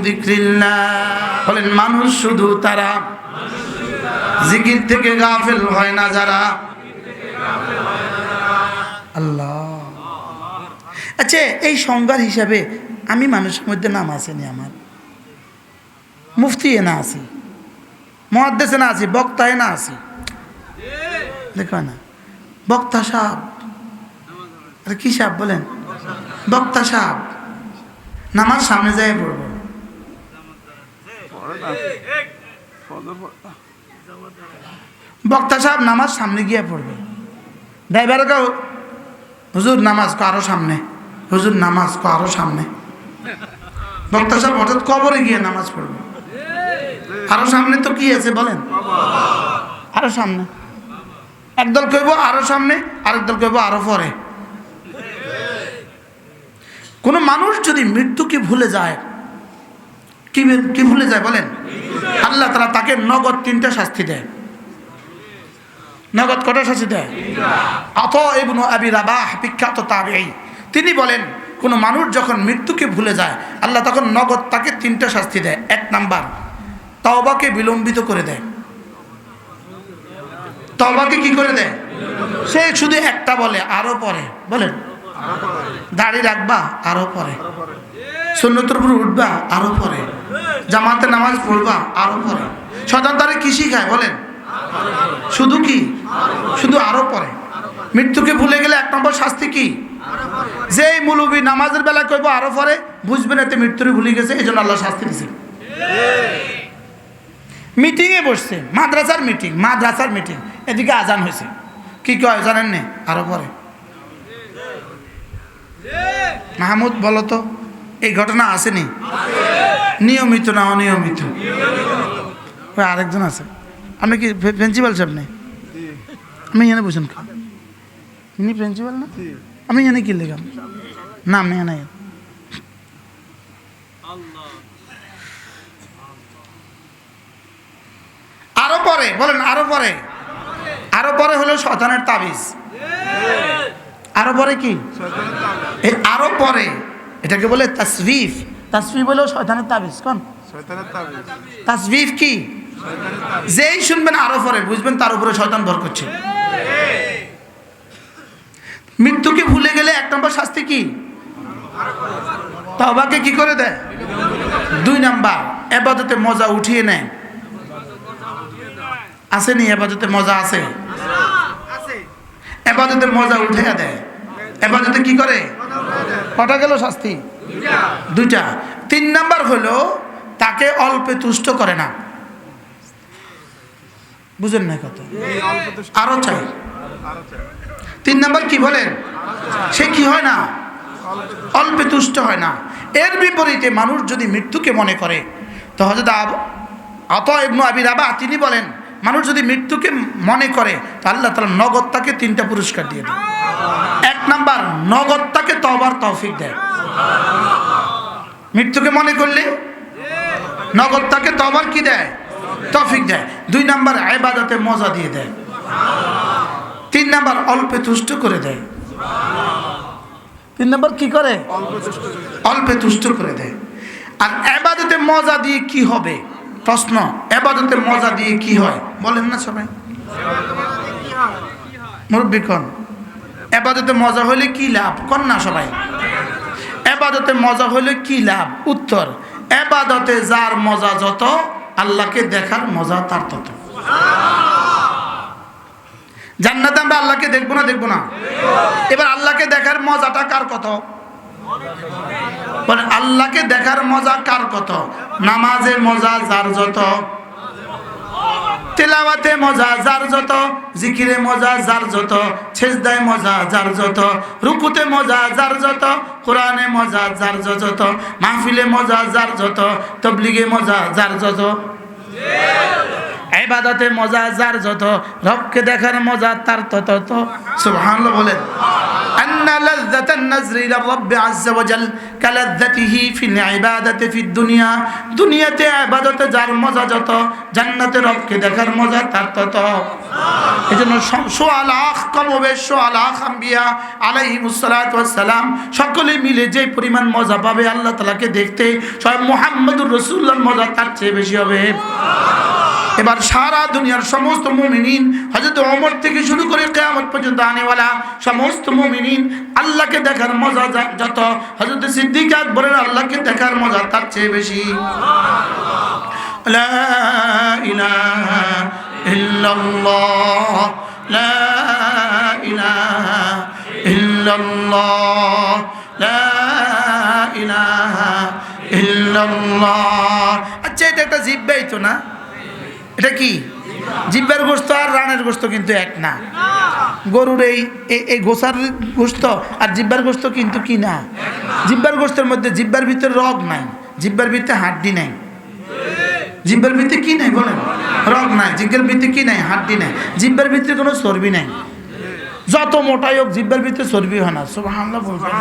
যিকরিল্লাহ, বলেন মানুষ শুধু তারা জিকির থেকে গাফিল হয় না যারা। আল্লাহ। আচ্ছা, এই সংজ্ঞার হিসাবে আমি মানুষের মধ্যে নাম আসেনি, আমার মুফতি এ না আছি, মুহাদ্দিস না আছি, বক্তা এ না আছি, দেখো না বক্তা সাহেব, আরে কি সাহেব বলেন? বক্তা সাহেব নামাজ সামনে যায় পড়বো, বক্তা সাহেব নামাজ সামনে গিয়ে পড়বে, ড্রাইভার কেউ হুজুর নামাজ কো আরো সামনে, হুজুর নামাজ কো আরো সামনে, বক্তা সাহেব হঠাৎ কবরে গিয়ে নামাজ পড়বে, আরো সামনে তো কি আছে বলেন? আরো সামনে, একদল কইব আরো সামনে, আরেক দল কইব আরো পরে। কোন মানুষ যদি মৃত্যুকে ভুলে যায়, কি ভুলে যায় বলেন? আল্লাহ তাআলা তাকে নগদ 3টা শাস্তি দেয়। নগদ কটা শাস্তি দেয়? আতা ইবনে আবি রাবাহ, বিখ্যাত তাবেঈ, তিনি বলেন কোন মানুষ যখন মৃত্যুকে ভুলে যায়, আল্লাহ তখন নগদ তাকে 3টা শাস্তি দেয়। 1 নাম্বার, তওবাকে বিলম্বিত করে দেয়। তওবাকে কি করে দেয়? সে শুধু একটা বলে আরো পরে, বলেন দাড়ি রাখবা আরো পরে, সুন্নতের উপর উঠবা আরো পরে, জামাতে নামাজ পড়বা আরো পরে। শয়তান তারে কি শিখায় বলেন? শুধু কি? শুধু আরো পরে। মৃত্যুকে ভুলে গেলে 1 নম্বর শাস্তি কি? যেই মুলুবি নামাজের বেলা কইব আরো পরে, বুঝবেন এতে মৃত্যুরে ভুলে গেছে, এই জন্য আল্লাহ শাস্তি দিয়েছে। মিটিংয়ে বসছে, মাদ্রাসার মিটিং, এদিকে আজান হয়েছে, কি কয় জানেন না? আরো পরে। মাহমুদ বলো তো, এই ঘটনা আসেনি? নিয়মিত না অনিয়মিত? আরেকজন আছে, আপনি কি প্রিন্সিপাল সাহেব নেই? আমি এখানে বসেন, ইনি প্রিন্সিপাল না? আমি এখানে কি লিখলাম নাম নিয়ে নাই। আরো পরে বলেন, আরো পরে। আরো পরে হলো শয়তানের তাবিজ। আরো পরে কি? এই আরো পরে এটাকে বলে তাসবিফ। তাসবিফ হলো শয়তানের তাবিজ। কোন তাসবিফ? কি? যেই শুনবেন আরো পরে, বুঝবেন তার উপরে শয়তান ভর করছে। মৃত্যুকে ভুলে গেলে 1 নম্বর শাস্তি কি? তওবাকে কি করে দেয়? 2 নাম্বার, ইবাদতে মজা উঠিয়ে নেয়। আসেনি? ইবাদতে মজা আছে, ইবাদতে মজা উঠিয়ে দেয়। ইবাদতে কি করে? কটা গেল শাস্তি? 2টা। 3 নাম্বার হলো তাকে অল্পে তুষ্ট করে না। বুঝেন না কত? আরো চাই। 3 নাম্বার কি বলেন? সে কি হয় না? অল্পে তুষ্ট হয় না। এর বিপরীতে মানুষ যদি মৃত্যুকে মনে করে, তো হযরত আতা ইবনে আবি রাবাহ তিনি বলেন, মানুষ যদি মৃত্যুকে মনে করে তো আল্লাহ তাআলা নগদ তাকে 3টা পুরস্কার দিয়ে দেয়। 1 নাম্বার, নগদ তাকে তওবার তৌফিক দেয়। মৃত্যুকে মনে করলে নগদ তাকে তওবার কি দেয়? তৌফিক দেয়। 2 নাম্বার, ইবাদতে মজা দিয়ে দেয়। 3 নাম্বার, অল্পে তুষ্ট করে দেয়। 3 নাম্বার কি করে? অল্পে তুষ্ট করে দেয়। আর ইবাদতে মজা দিয়ে কি হবে? প্রশ্ন, ইবাদতে মজা দিয়ে কি হয় বলেন না সবাই? মুরব্বি কোন? ইবাদতে মজা হলে কি লাভ? কোন না সবাই? ইবাদতে মজা হলে কি লাভ? উত্তর, ইবাদতে যার মজা যত, আল্লাহকে দেখার মজা তার তত। জান্নাতে আমরা আল্লাহকে দেখবো না? দেখবো না? এবার আল্লাহকে দেখার মজাটা কার কত? বলেন, আল্লাহকে দেখার মজা কার কত? নামাজের মজা যার যত, তেলাওয়াতে মজা যার যত, জিকিরে মজা যার যত, সেজদায় মজা যার যত, রুকুতে মজা যার যত, কোরআনে মজা যার যত, মাহফিলে মজা যার যত, তাবলীগে মজা যার যত, ইবাদতে মজা যার যত, রবকে দেখার মজা তার তত। সুবহানাল্লাহ বলেন। আন্না লাযযাতান নাজরি ইলা রাব্বি আযজা ওয়া জাল কালাযযাতিহি ফিল ইবাদাতি ফিদ দুনিয়া, দুনিয়াতে ইবাদতে যার মজা যত, জান্নাতে রবকে দেখার মজা তার তত। এজন্য সোয়া লাখ কমবে, সোয়া লাখ আম্বিয়া আলাইহিমুস সালাতু ওয়াস সালাম সকলে মিলে যে পরিমাণ মজা পাবে আল্লাহ তাআলাকে দেখতে, স্বয়ং মুহাম্মদুর রাসূলুল্লাহর মজা তার চেয়ে বেশি হবে। এবার সারা দুনিয়ার সমস্ত মুমিনিন, হযরত ওমর থেকে শুরু করে কিয়ামত পর্যন্ত আনেওয়ালা সমস্ত মুমিনিন আল্লাহকে দেখার মজা যত, হযরত সিদ্দিক আকবরের আল্লাহকে দেখার মজা তার চেয়ে বেশি। লা ইলাহা ইল্লাল্লাহ, লা ইলাহা ইল্লাল্লাহ, লা ইলাহা ইল্লাল্লাহ। আচ্ছা, এটা একটা জিহ্বাই তো না? এটা কি? জিহ্বার গোশত আর রানের গোশত কিন্তু এক না। গরুর এই গোসার গোশত আর জিহ্বার গোশত কিন্তু কি না? জিহ্বার গোশতের মধ্যে জিহ্বার ভিতরে রগ নাই, জিহ্বার ভিতরে হাড্ডি নাই। জিহ্বার ভিতরে কি নাই বলেন? রগ নাই। জিহ্বার ভিতরে কি নাই? হাড্ডি নাই। জিহ্বার ভিতরে কোনো চর্বি নাই। যত মোটাই হোক জিহ্বার ভিতরে চর্বি হয় না। সুবহানাল্লাহ বলবেন।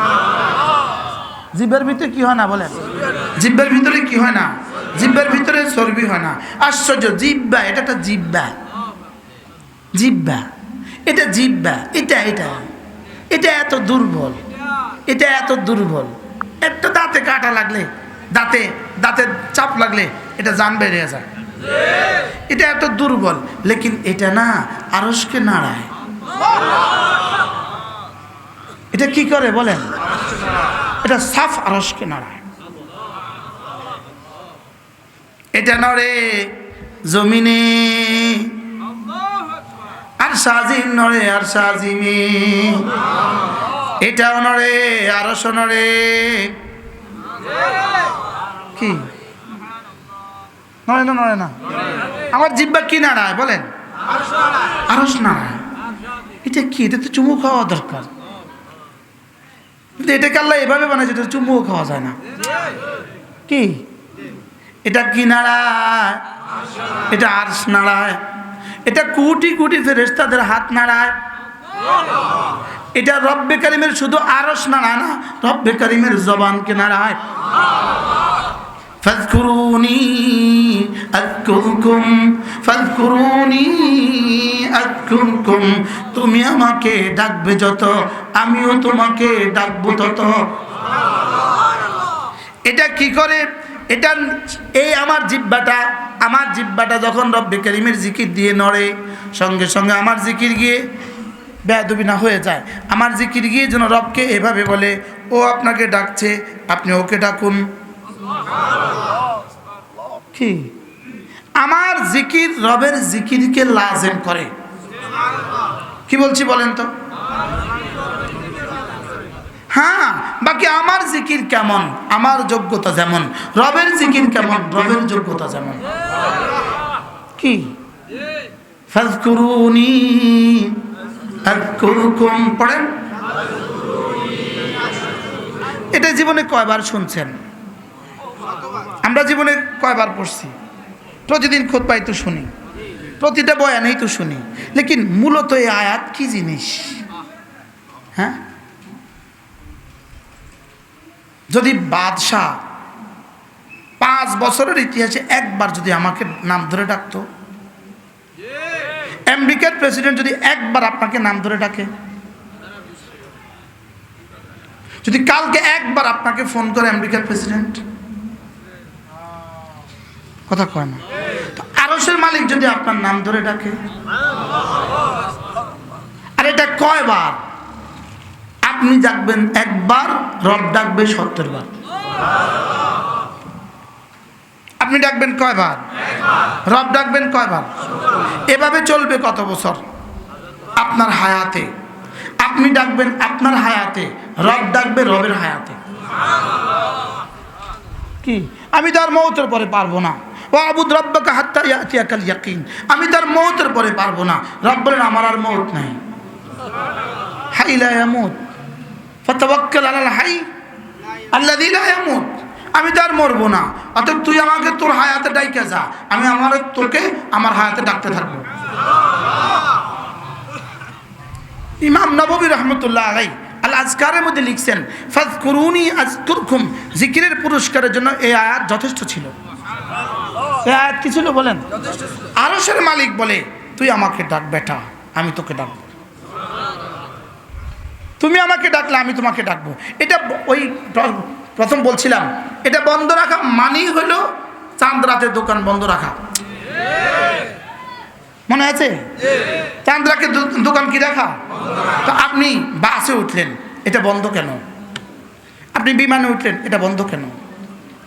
জিহ্বার ভিতরে কি হয় না বলেন? জিহ্বার ভিতরে কি হয় না? জিহ্বার ভিতরে চর্বি হয় না। আশ্চর্য! জিহ্বা, এটা একটা জিহ্বা, জিহ্বা, এটা জিহ্বা, এটা এটা এটা এত দুর্বল, এটা এত দুর্বল। একটা দাঁতে কাটা লাগলে, দাঁতে দাঁতে চাপ লাগলে এটা জান বেরিয়ে যায়। এটা এত দুর্বল, লেকিন এটা না আরশকে নাড়ায়। এটা কি করে বলেন? এটা সাফ আরশকে নাড়ায়। এটা নড়ে জমিনে, আর সাজিম নড়ে, আর সাজিমে এটাও নড়ে, আরশ নড়ে। কি নড়ে না? নড়ে না। আমার জিহ্বা কি নাড়ায় বলেন? আরশ নাড়ায়। এটা কি? এটা তো চুমু খাওয়া দরকার, কিন্তু এটাকে আল্লাহ এভাবে বানাইছে এটা চুমুও খাওয়া যায় না। কি এটা? কি নাড়ায়? এটা আরশ নাড়ায়। এটা কোটি কোটি ফেরেশতাদের হাত নাড়ায়। এটা রব্বে কারিমের শুধু আরশ নাড়ায় না, রব্বে কারিমের জবানকে নাড়ায়। ফাযকুরুনি আযকুরকুম, ফাযকুরুনি আযকুরকুম। তুমি আমাকে ডাকবে যত, আমিও তোমাকে ডাকবো তত। এটা কি করে? এটা এই আমার জিহ্বাটা যখন রব্বে কারিমের জিকির দিয়ে নড়ে, সঙ্গে সঙ্গে আমার জিকির গিয়ে বেয়াদবি না হয়ে যায়। আমার জিকির গিয়ে যেন রবকে এভাবে বলে, ও আপনাকে ডাকছে, আপনি ওকে ডাকুন। কি? আমার জিকির রবের জিকিরকে লাজেম করে। কি বলছি বলেন তো? হ্যাঁ, বাকি আমার জিকির কেমন, আমার যোগ্যতা যেমন, রবের জিকির কেমন, রবের যোগ্যতা যেমন। কি? ফাযকুরুনি আযকুরকুম পড়েন। এটা জীবনে কয়বার শুনছেন? আমরা জীবনে কয়বার পড়ছি? প্রতিদিন খুতবায় তো শুনি, প্রতিটা বয়ানেই তো শুনি, লেকিন মূলত এই আয়াত কি জিনিস? হ্যাঁ, যদি বাদশাহ 5 বছরের ইতিহাসে একবার যদি আমাকে নাম ধরে ডাকতো, আমেরিকার প্রেসিডেন্ট যদি একবার আপনাকে নাম ধরে ডাকে, যদি কালকে একবার আপনাকে ফোন করে আমেরিকার প্রেসিডেন্ট, কথা কয় না, তো আরশের মালিক যদি আপনার নাম ধরে ডাকে, আর এটা কয়বার? আপনি ডাকবেন একবার, রব ডাকবে 70 বার। আপনি ডাকবেন কয়বার? রব ডাকবেন কয়বার? এভাবে চলবে কত বছর? আপনার হায়াতে আপনি ডাকবেন, আপনার হায়াতে রব ডাকবে রবের হায়াতে। কি? আমি তো আর মওতের পরে পারবো না, ওয়াবুদ রাব্বাকা হাত্তা ইয়াতিয়াকাল ইয়াকিন, আমি তার মওতের পরে পারবো না। রব বলেন আমার আর মওত নাই, হাই লা ইয়ামুত ফাতাওয়াক্কাল আলাল হাই আল্লাযী লা ইয়ামুত, আমি তো আর মরবো না, অতএব তুই আমাকে তোর হায়াতে ডাইকা যা, আমি তোকে আমার হায়াতে ডাকতে থাকবো। ইমাম নববী রহমতুল্লাহ আলাইহি আল আজকারের মধ্যে লিখছেন, ফাযকুরুনি আযকুরকুম, জিকিরের পুরস্কারের জন্য এই আয়াত যথেষ্ট ছিল। এই আয়াত কি ছিল বলেন? আরশের মালিক বলে তুই আমাকে ডাক বেটা, আমি তোকে ডাকবো, তুমি আমাকে ডাকলে আমি তোমাকে ডাকবো। এটা ওই প্রথম বলছিলাম, এটা বন্ধ রাখা মানেই হলো চাঁদ রাতের দোকান বন্ধ রাখা, মনে আছে? চাঁদ রাতের দোকান কি রাখা? তো আপনি বাসে উঠলেন, এটা বন্ধ কেন? আপনি বিমানে উঠলেন, এটা বন্ধ কেন?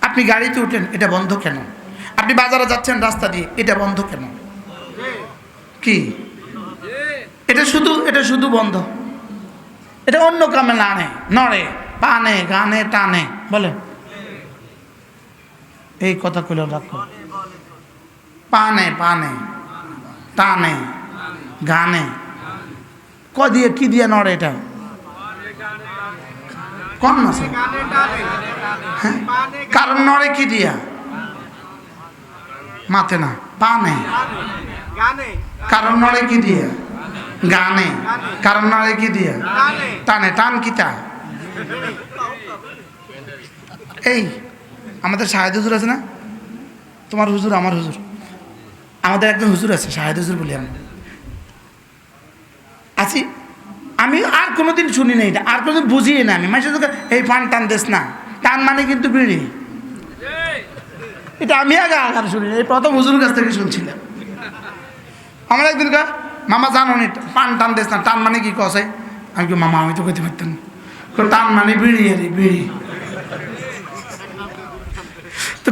আপনি গাড়িতে উঠলেন, এটা বন্ধ কেন? আপনি বাজারে যাচ্ছেন রাস্তা দিয়ে, এটা বন্ধ কেন? কি এটা শুধু বন্ধ, এটা অন্য কামে নাড়ে নড়ে পানে গানে টানে, বলে এই কথা কইল রাখো, পানে পানে টানে গানে দিয়ে কি দিয়ে নড়ে? এটা কম না স্যার? হ্যাঁ, কারণ নড়ে কি দিয়া? মাথে না, পানে। কারণ নড়ে কি দিয়া? গানে। কারণ নড়ে কি দিয়া? টানে। টান কিতা? এই আমাদের শাহেদ হুজুর আছে না, তোমার হুজুর আমার হুজুর, আমাদের একজন হুজুর আছে শাহেদ হুজুর বলি আমরা আছি। আমি আর কোনোদিন শুনি না, এটা আর কোনোদিন বুঝিয়ে না আমি। মাঝে এই পান টান দেশ না, টান মানে কিন্তু বিড়ি, এটা আমি আগে শুনি, এই প্রথম হুজুর কাছ থেকে শুনছিলাম। আমার একদিন মামা জানো নি পান টান দেশ না, টান মানে কি কষে? আমি কি মামা আমি তো কইতে পারতাম, টান মানে বিড়ি, আরে বিড়ি। তো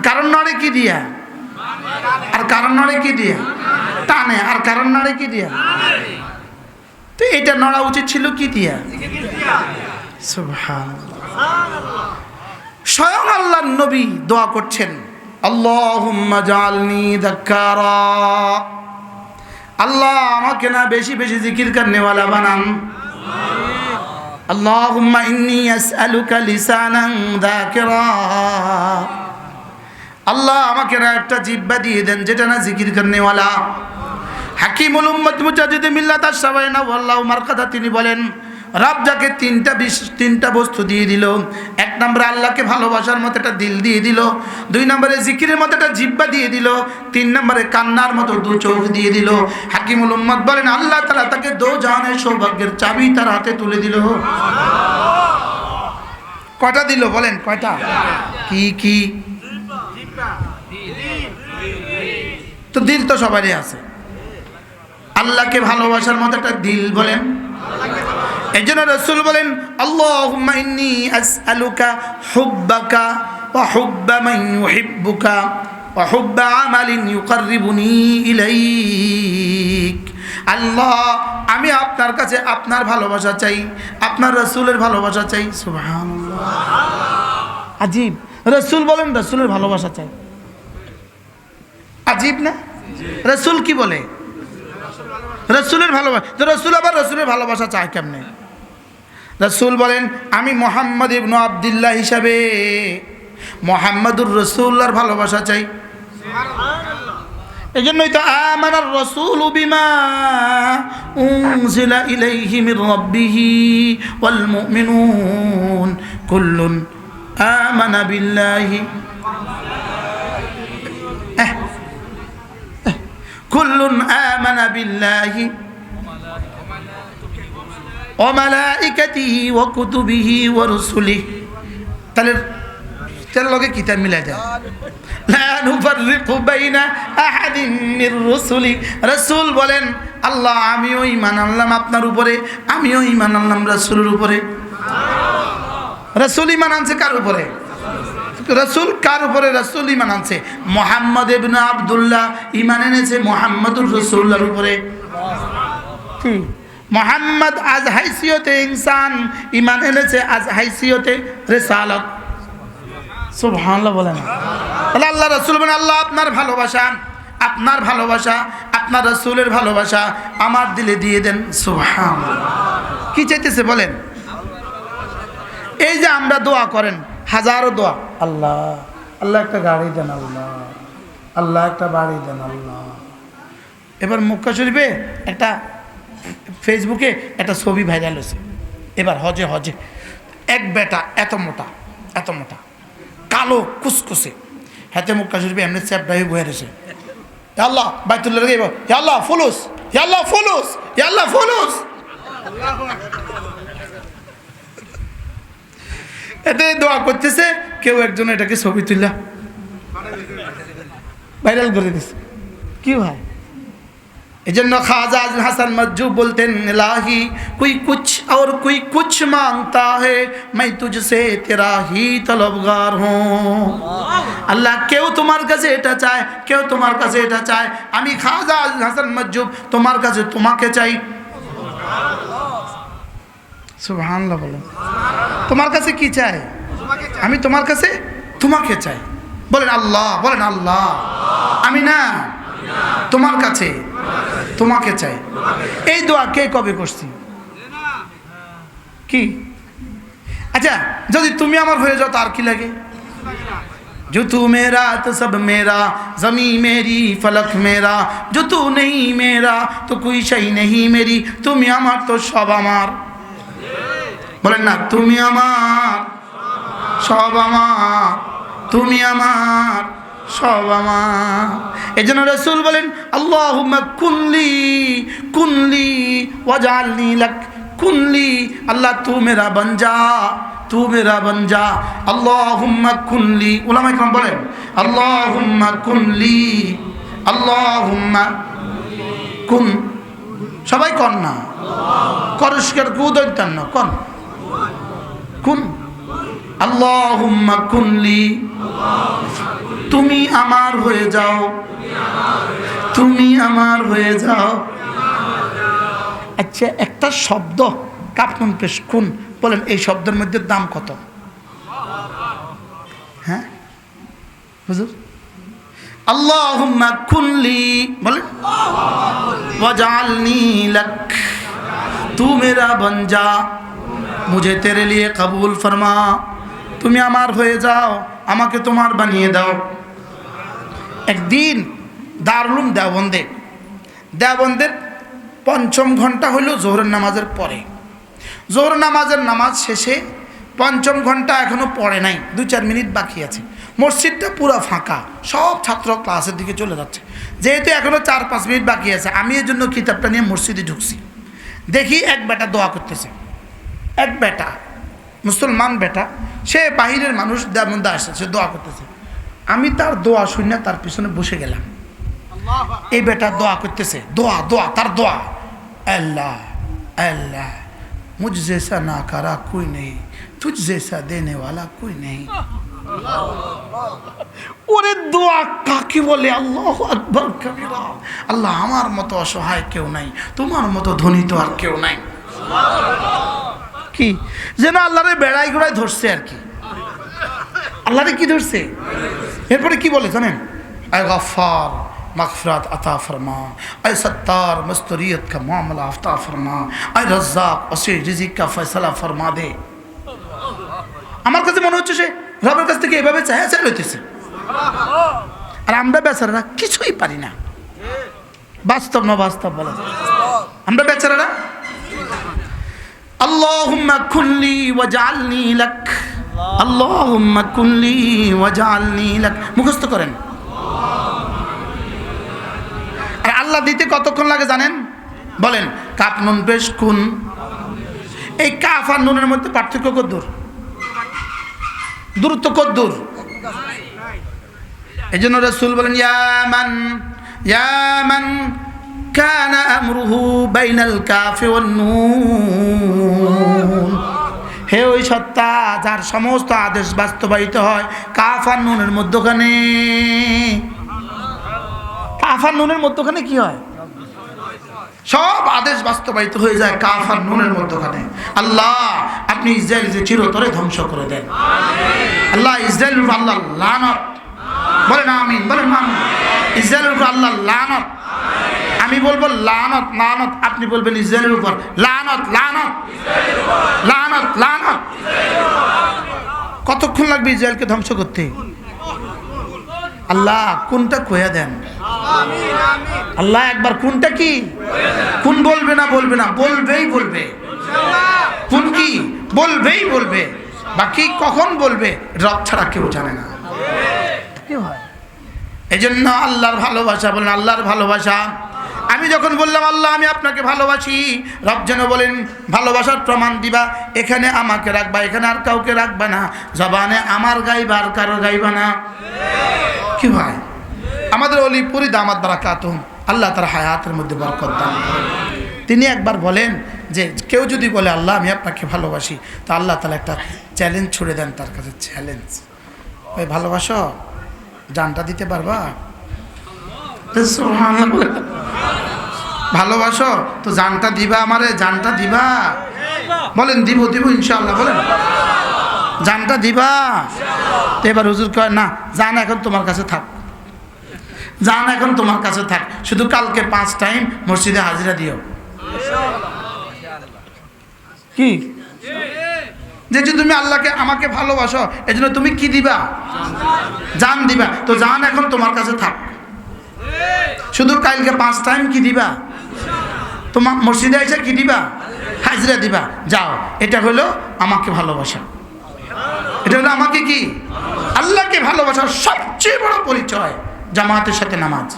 কারণ নড়ে কি দিয়া? আর কারণ নড়ে কি দিয়া? টানে। আর কারণ নড়ে কি দিয়া? তো এটা নড়া উচিত ছিল কি দিয়া? সুবহানাল্লাহ। স্বয়ং আল্লাহর নবী দোয়া করছেন, আল্লাহুম্মা জাআলনি যাক্কারা, আল্লাহ আমাকে না বেশি বেশি জিকির করনেওয়ালা বানান। আল্লাহুম্মা ইন্নী আসআলুকা লিসানান যাকিরা, আল্লাহ আমাকে না একটা জিহ্বা দিয়ে দেন যেটা না জিকির করনেওয়ালা। হাকিমুল উম্মত মুজাদ্দিদ মিল্লাত আশ-শাবায়না ওয়াল্লাহু মারকাদা, তিনি বলেন রব যাকে তিনটা বস্তু দিয়ে দিল, এক নম্বরে আল্লাহকে ভালোবাসার মতো একটা দিল দিয়ে দিল, দুই নম্বরে জিকিরের মতো একটা জিহ্বা দিয়ে দিল, তিন নম্বরে কান্নার মতো দু চোখ দিয়ে দিল। হাকিমুল উম্মত বলেন আল্লাহ তাআলা তাকে দোজাহানের সৌভাগ্যের চাবি তার হাতে তুলে দিল। কয়টা দিল বলেন? কয়টা? কি কি? তো দিল তো সবারই আছে, আল্লাহকে ভালোবাসার মতো একটা দিল বলেন। এই জন্য রাসূল বলেন আল্লাহুম্মা ইন্নী আসআলুকা হুব্বাকা ওয়া হুব্বা মান ইউহিব্বুকা ওয়া হুব্বা আমালিন ইউকাররিবুনি ইলাইক। আল্লাহ আমি আপনার কাছে আপনার ভালোবাসা চাই, আপনার রাসূলের ভালোবাসা চাই। সুবহানাল্লাহ, আজীব। রাসূল বলেন রাসূলের ভালোবাসা চাই, আজীব না? রাসূল কি বলে? রাসূলের ভালোবাসা। তো রাসূল আবার রাসূলের ভালোবাসা চায় কেমনে? রাসূল বলেন আমি মুহাম্মদ ইবনে আব্দুল্লাহ হিসাবে মুহাম্মাদুর রাসূলুল্লাহর ভালোবাসা চাই। এই জন্যই তো আমানার রাসূলু বিমা উনজিলা ইলাইহি মির রাব্বিহি ওয়াল মুমিনুন কুল্লুন আমানা বিল্লাহি কুল্লুন আমানা বিল্লাহি ওয়া মালাইকাতিহি ওয়া কুতুবিহি ওয়া রুসুলিহি। তাহলে লগে কিতাব মিলা যায়, লা নুফাররিকু বাইনা আহাদিন মির রুসুলি। রাসূল বলেন আল্লাহ আমিও ঈমান আনলাম আপনার উপরে, আমিও ঈমান আনলাম রাসূলের উপরে। রাসূল ঈমান আনছে কার উপরে? রাসূল কার উপরে? রাসূল ঈমান আনছে মুহাম্মদ ইবনে আব্দুল্লাহ ঈমান এনেছে মুহাম্মদুর রাসূলুল্লাহর উপরে। কি মুহাম্মদ আজ হাইসিয়তে ইনসান, ঈমান এনেছে আজ হাইসিয়তে রিসালাত। সুবহানাল্লাহ বলেন। তাহলে আল্লাহ রাসূল বলেন আল্লাহ আপনার ভালোবাসা, আপনার ভালোবাসা, আপনার রাসূলের ভালোবাসা আমার দিলে দিয়ে দেন। সুবহানাল্লাহ। কি চাইতেছে বলেন? এই যে আমরা দোয়া করেন, হাজারো দোয়া, আল্লাহ আল্লাহ একটা গাড়ি দেন, আল্লাহ আল্লাহ একটা বাড়ি দেন, আল্লাহ। এবার মক্কা শরীফে একটা ফেসবুকে একটা ছবি ভাইরাল হয়েছে, এবার হজে এক বেটা এত মোটা কালো কুসকুসে, হাতে মক্কা শরীফে এমনি চ্যাপটা হয়ে বয়ে রয়েছে, আল্লাহ বাইতুল্লাহ রেখে আল্লাহ ফুলুস, আল্লাহ ফুলুস, আল্লাহ ফুলুস। এতে দোয়া করতেছে, কেউ একজন এটাকে ছবি তুললা ভাইরাল করে দিচ্ছে। কি ভাই, এই জন্য খাজা হাসান মজ্জু বলতেন, ইলাহি কোই কুছ और कोई कुछ मांगता है मैं तुझसे तेरा ही तलबगार हूँ। আল্লাহ কেউ তোমার কাছে এটা চায়, কেউ তোমার কাছে এটা চায়, আমি খাজা হাসান মজ্জু তোমার কাছে তোমাকে চাই। সুবহানাল্লাহ বলেন। তোমার কাছে কি চাই? আমি তোমার কাছে তোমাকে চাই। বলেন আল্লাহ, বলেন আল্লাহ। আমি না তোমার কাছে তোমাকে চাই। এই দোয়া কে কবে করছি? কি আচ্ছা, যদি তুমি আমার হয়ে যাও তার কি লাগে? जो तू मेरा तो सब मेरा, जमी मेरी फलक मेरा, जो तू नहीं मेरा तो कोई शई नहीं मेरी, তুমি আমার তো সব আমার। বলেন না, তুমি আমার সব আমার, তুমি আমার সব আমার। এই জন্য রাসূল বলেন আল্লাহুম্মা কুনলি কুনলি ওয়াজআলনি লাক কুনলি, আল্লাহ তু মেরা বন যা, তু মেরা বন যা। আল্লাহুম্মা কুনলি, উলামা ইকরাম বলেন আল্লাহুম্মা কুনলি, আল্লাহুম্মা কুন, সবাই কন না, করস্কার কুদন্তান না, কন কুন। আল্লাহুম্মা কুনলি, তুমি আমার হয়ে যাও, তুমি আমার হয়ে যাও। আচ্ছা, একটা শব্দ কাপনুন পেশ কুন, বলেন এই শব্দের মধ্যে দাম কত? হ্যাঁ হুজুর, আল্লাহুম্মা কুনলি বলেন ওয়াজআলনি লাক, তু মেরা বন যা, মুঝে তেরে লিয়ে কবুল ফরমা। তুমি আমার হয়ে যাও, আমাকে তোমার বানিয়ে দাও। একদিন দারুল উলুম দেওবন্দের পঞ্চম ঘন্টা হইল জোহরের নামাজের পরে। জোহর নামাজের নামাজ শেষে পঞ্চম ঘন্টা এখনো পড়ে নাই, 2-4 মিনিট বাকি আছে। মসজিদটা পুরো ফাঁকা, সব ছাত্র ক্লাসের দিকে চলে যাচ্ছে। যেহেতু এখনো 4-5 মিনিট বাকি আছে, আমি এর জন্য কিতাবটা নিয়ে মসজিদে ঢুকছি। দেখি এক বেটা দোয়া করতেছে, এক বেটা মুসলমান বেটা, সে বাহিরের মানুষ দেওবন্দে আসছে, সে দোয়া করতেছে। আমি তার দোয়া শুনে তার পিছনে বসে গেলাম। এই বেটা দোয়া করতেছে, দোয়া দোয়া তার দোয়া, আল্লাহ আল্লাহ মুঝ জैसा ना करा कोई नहीं, तुझ जैसा देने वाला कोई नहीं। ওরে দোয়া কাকে বলে? আল্লাহু আকবার কবিরা। আল্লাহ আমার মতো অসহায় কেউ নাই, তোমার মতো ধনী তো আর কেউ নাই। কি যেন আল্লাহরে বেড়াই ঘোড়ায় ধরছে আর কি। আল্লাহরে কি ধরছে? এরপরে কি বলে জানেন? আয় গফফার मग़फ़िरत अता फरमा, ऐ सत्तार मस्तूरियत का मामला अता फरमा, ऐ रज़्ज़ाक़ वसी रिज़्क़ का फ़ैसला फरमा दे। আমার কাছে মনে হচ্ছে সে রবের কাছ থেকে এভাবে চায় লইতেছে, আর আমরা বেচারারা কিছুই পারি না। বাস্তব না বাস্তব বলা যায়? আমরা বেচারারা আল্লাহুম্মা কুনলি ওয়াজআলনি লাক, আল্লাহুম্মা কুনলি ওয়াজআলনি লাক মুখস্থ করেন। আর আল্লাহ দিতে কতক্ষণ লাগে জানেন? বলেন কাপ নুন পেশ কুন। এই কাফ আর নুনের মধ্যে পার্থক্য কত দূর? দূরত্ব কত দূর? এই জন্য রাসূল বলেন ইয়া মান কানা আমরুহু বাইনাল কাফি ওয়ান নুন, হে ওই সত্তা যার সমস্ত আদেশ বাস্তবায়িত হয় কাফ আর নুনের মধ্যখানে। কাফ আর নুনের মধ্যখানে কি হয়? সব আদেশ বাস্তবায়িত হয়ে যায় কাফ আর নুনের মধ্যখানে। আল্লাহ আপনি ইসরায়েলকে চিরতরে ধ্বংস করে দেন। আল্লাহ ইসরায়েল আল্লাহ লানত বলেন আমিন, বলেন আমিন। ইসরায়েলের উপর আল্লাহ লানত, আমি বলবো লানত লানত, আপনি বলবেন ইসরায়েলের উপর লানত লানত লানত লানত। কতক্ষণ লাগবে ইসরায়েলকে ধ্বংস করতে? আল্লাহ কোনটা কইয়া দেন, আল্লাহ একবার কোনটা কি, কোন বলবে না, বলবে না, বলবেই বলবে, কোন কি বলবেই বলবে, বাকি কখন বলবে রব ছাড়া কেউ জানে না। কি হয় এই জন্য আল্লাহর ভালোবাসা, বলেন আল্লাহর ভালোবাসা। আমি যখন বললাম আল্লাহ আমি আপনাকে ভালোবাসি, রব যেন বলেন ভালোবাসার প্রমাণ দিবা, এখানে আমাকে রাখবা, এখানে আর কাউকে রাখবা না, জবানে আমার গাইবা আর কারো গাইবা না। কি ভাই আমাদের অলিপুরি দামাত বারাকাতুহুম, আল্লাহ তার হায়াতের মধ্যে বরকত দান করেন। তিনি একবার বলেন যে কেউ যদি বলে আল্লাহ আমি আপনাকে ভালোবাসি, তো আল্লাহ তাআলা একটা চ্যালেঞ্জ ছুড়ে দেন তার কাছে, চ্যালেঞ্জ, ওই ভালোবাসো, জানটা দিতে পারবা? ভালোবাসো তো জানটা দিবা, আমারে জানটা দিবা? বলেন দিব দিব ইনশাআল্লাহ, বলেন জানটা দিবা? তো এবার হুজুর কয় না, জান এখন তোমার কাছে থাক, জান এখন তোমার কাছে থাক, শুধু কালকে 5 টাইম মসজিদে হাজিরা দিও। কি যে তুমি আল্লাহকে আমাকে ভালোবাসো, এজন্য তুমি কি দিবা? জান দিবা। তো জান এখন তোমার কাছে থাক, শুধু কালকে 5 টাইম কি দিবা? তোমার মসজিদে এসে কি দিবা? হাজিরা দিবা। যাও, এটা হলো আমাকে ভালোবাসা, এটা হলো আমাকে কি আল্লাহকে ভালোবাসার সবচেয়ে বড় পরিচয়। জামাতের সাথে নামাজ,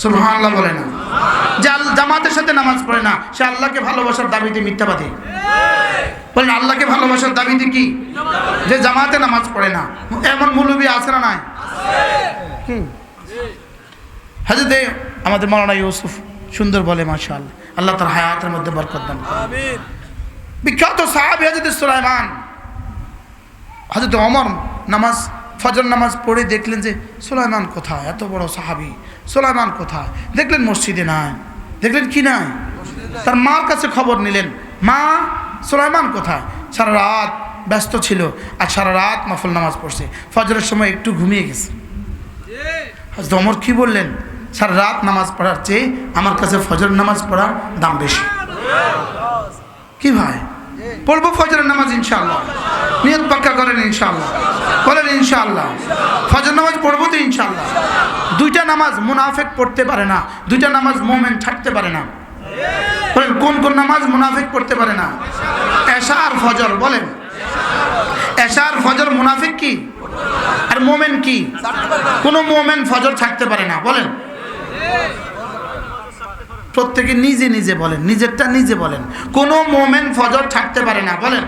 সুবহানাল্লাহ বলে না, যে জামাতের সাথে নামাজ পড়ে না সে আল্লাহকে ভালোবাসার দাবিতে মিথ্যাবাদী। বলেন আল্লাহকে ভালোবাসার দাবিতে কি? যে জামাতে নামাজ পড়ে না। এমন মৌলবী আছে না নাই? হযরত আমাদের মাওলানা ইউসুফ সুন্দর বলে, মাশাআল্লাহ, আল্লাহ তার হায়াতের মধ্যে বরকত দান করেন। আমিন। বিখ্যাত সাহাবী হযরত সুলাইমান, হযরত ওমর নামাজ, ফজর নামাজ পড়ে দেখলেন যে সুলাইমান কোথায়, এত বড় সাহাবী সুলাইমান কোথায়? দেখলেন মসজিদে নাই। দেখলেন কি নাই? তার মার কাছে খবর নিলেন, মা সুলাইমান কোথায়? সারা রাত ব্যস্ত ছিল আর সারা রাত নফল নামাজ পড়ছে, ফজরের সময় একটু ঘুমিয়ে গেছে। হযরত ওমর কি বললেন? সারা রাত নামাজ পড়ার চেয়ে আমার কাছে ফজর নামাজ পড়ার দাম বেশি। কি ভাই পড়বো ফজরের নামাজ ইনশাআল্লাহ, নিয়ত পাক্কা করেন ইনশাআল্লাহ, বলেন ইনশাআল্লাহ ফজর নামাজ পড়বো তো ইনশাআল্লাহ। দুইটা নামাজ মুনাফিক পড়তে পারে না, দুইটা নামাজ মুমিন ছাড়তে পারে না। বলেন কোন কোন নামাজ মুনাফিক পড়তে পারে না? এশা আর ফজর। বলেন এশা আর ফজর মুনাফিক কি আর মুমিন কি? কোন মুমিন ফজর ছাড়তে পারে না। বলেন প্রত্যেকে নিজে নিজে বলেন, নিজেরটা নিজে বলেন। কোন মুমিন ফজর ছাড়তে পারে না। বলেন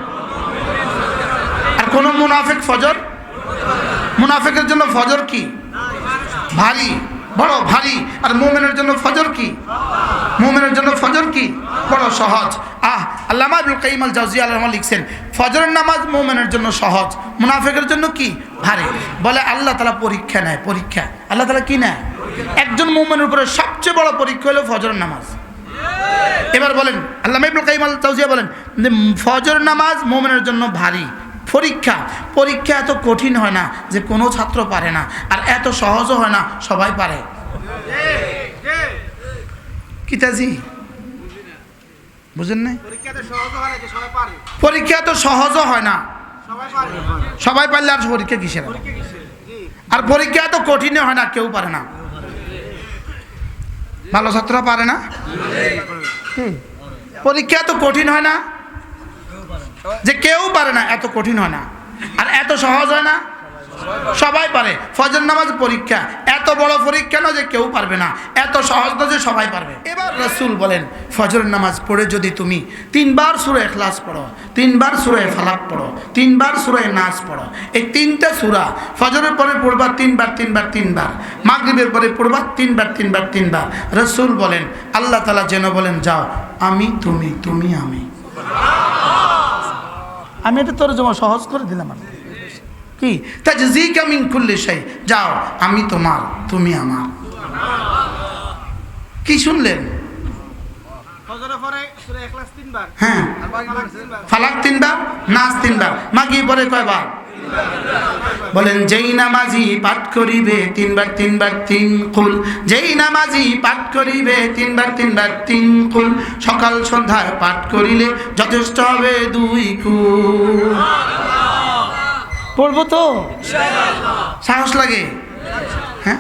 আর কোন মুনাফিক ফজর, মুনাফিকের জন্য ফজর কি ভারী, বড় ভারী, আর মুমিনের জন্য ফজর কি, মুমিনের জন্য ফজর কি বড় সহজ। আল্লামা ইবনুল কাইয়িম আল জাওজিয়া আল্লামা লিখছেন ফজরের নামাজ মুমিনের জন্য সহজ, মুনাফিকের জন্য কি ভারী। বলে আল্লাহ তাআলা পরীক্ষা নেয়, পরীক্ষা আল্লাহ তাআলা কি নেয়? একজন মুমিনের উপরে সবচেয়ে বড় পরীক্ষা হলো ফজরের নামাজ। এবার বলেন আল্লামা ইবনুল কাইয়িম আল জাওজিয়া বলেন ফজর নামাজ মুমিনের জন্য ভারী পরীক্ষা। পরীক্ষা এত কঠিন হয় না যে কোনো ছাত্র পারে না, আর এত সহজও হয় না সবাই পারে। কিতাজি বুঝেন নাই? পরীক্ষা এত সহজও হয় না, সবাই পারলে আর পরীক্ষা কিসের? আর পরীক্ষা এত কঠিনও হয় না, কেউ পারে না। ভালো ছাত্ররা পারে না। পরীক্ষা এত কঠিন হয় না যে কেউ পারে না, এত কঠিন হয় না, আর এত সহজ হয় না, সবাই পারে। ফজর নামাজ পরীক্ষা, এত বড় পরীক্ষা না যে কেউ পারবে না, এত সহজ না যে সবাই পারবে। এবার রাসূল বলেন ফজরের নামাজ পড়ে যদি তুমি 3 বার সূরা ইখলাস পড়ো, 3 বার সূরা ফালাক পড়ো, 3 বার সূরা নাস পড়ো, এই 3টা সূরা ফজরের পরে পড়বা 3 বার 3 বার 3 বার, মাগরিবের পরে পড়বা 3 বার 3 বার 3 বার। রাসূল বলেন আল্লাহ তাআলা যেন বলেন যাও আমি তুমি, তুমি আমি। আমি এটা তোর জমা সহজ করে দিলাম। কি তাজজিকা মিন কুল্লি শাই, যাও আমি তোমার তুমি আমার। কি শুনলেন? ফজরের পরে সূরা ইখলাস 3 বার, হ্যাঁ, ফালাক 3 বার, নাস 3 বার, মাগরিব পরে কয়বার? বলেন যেই নামাজি পাঠ করিবে তিনবার তিনবার তিন কুল, যেই নামাজি পাঠ করিবে তিনবার তিনবার তিন কুল, সকাল সন্ধ্যায় পাঠ করিলে যথেষ্ট হবে 2 কুল। পড়বো তো? সাহস লাগে? হ্যাঁ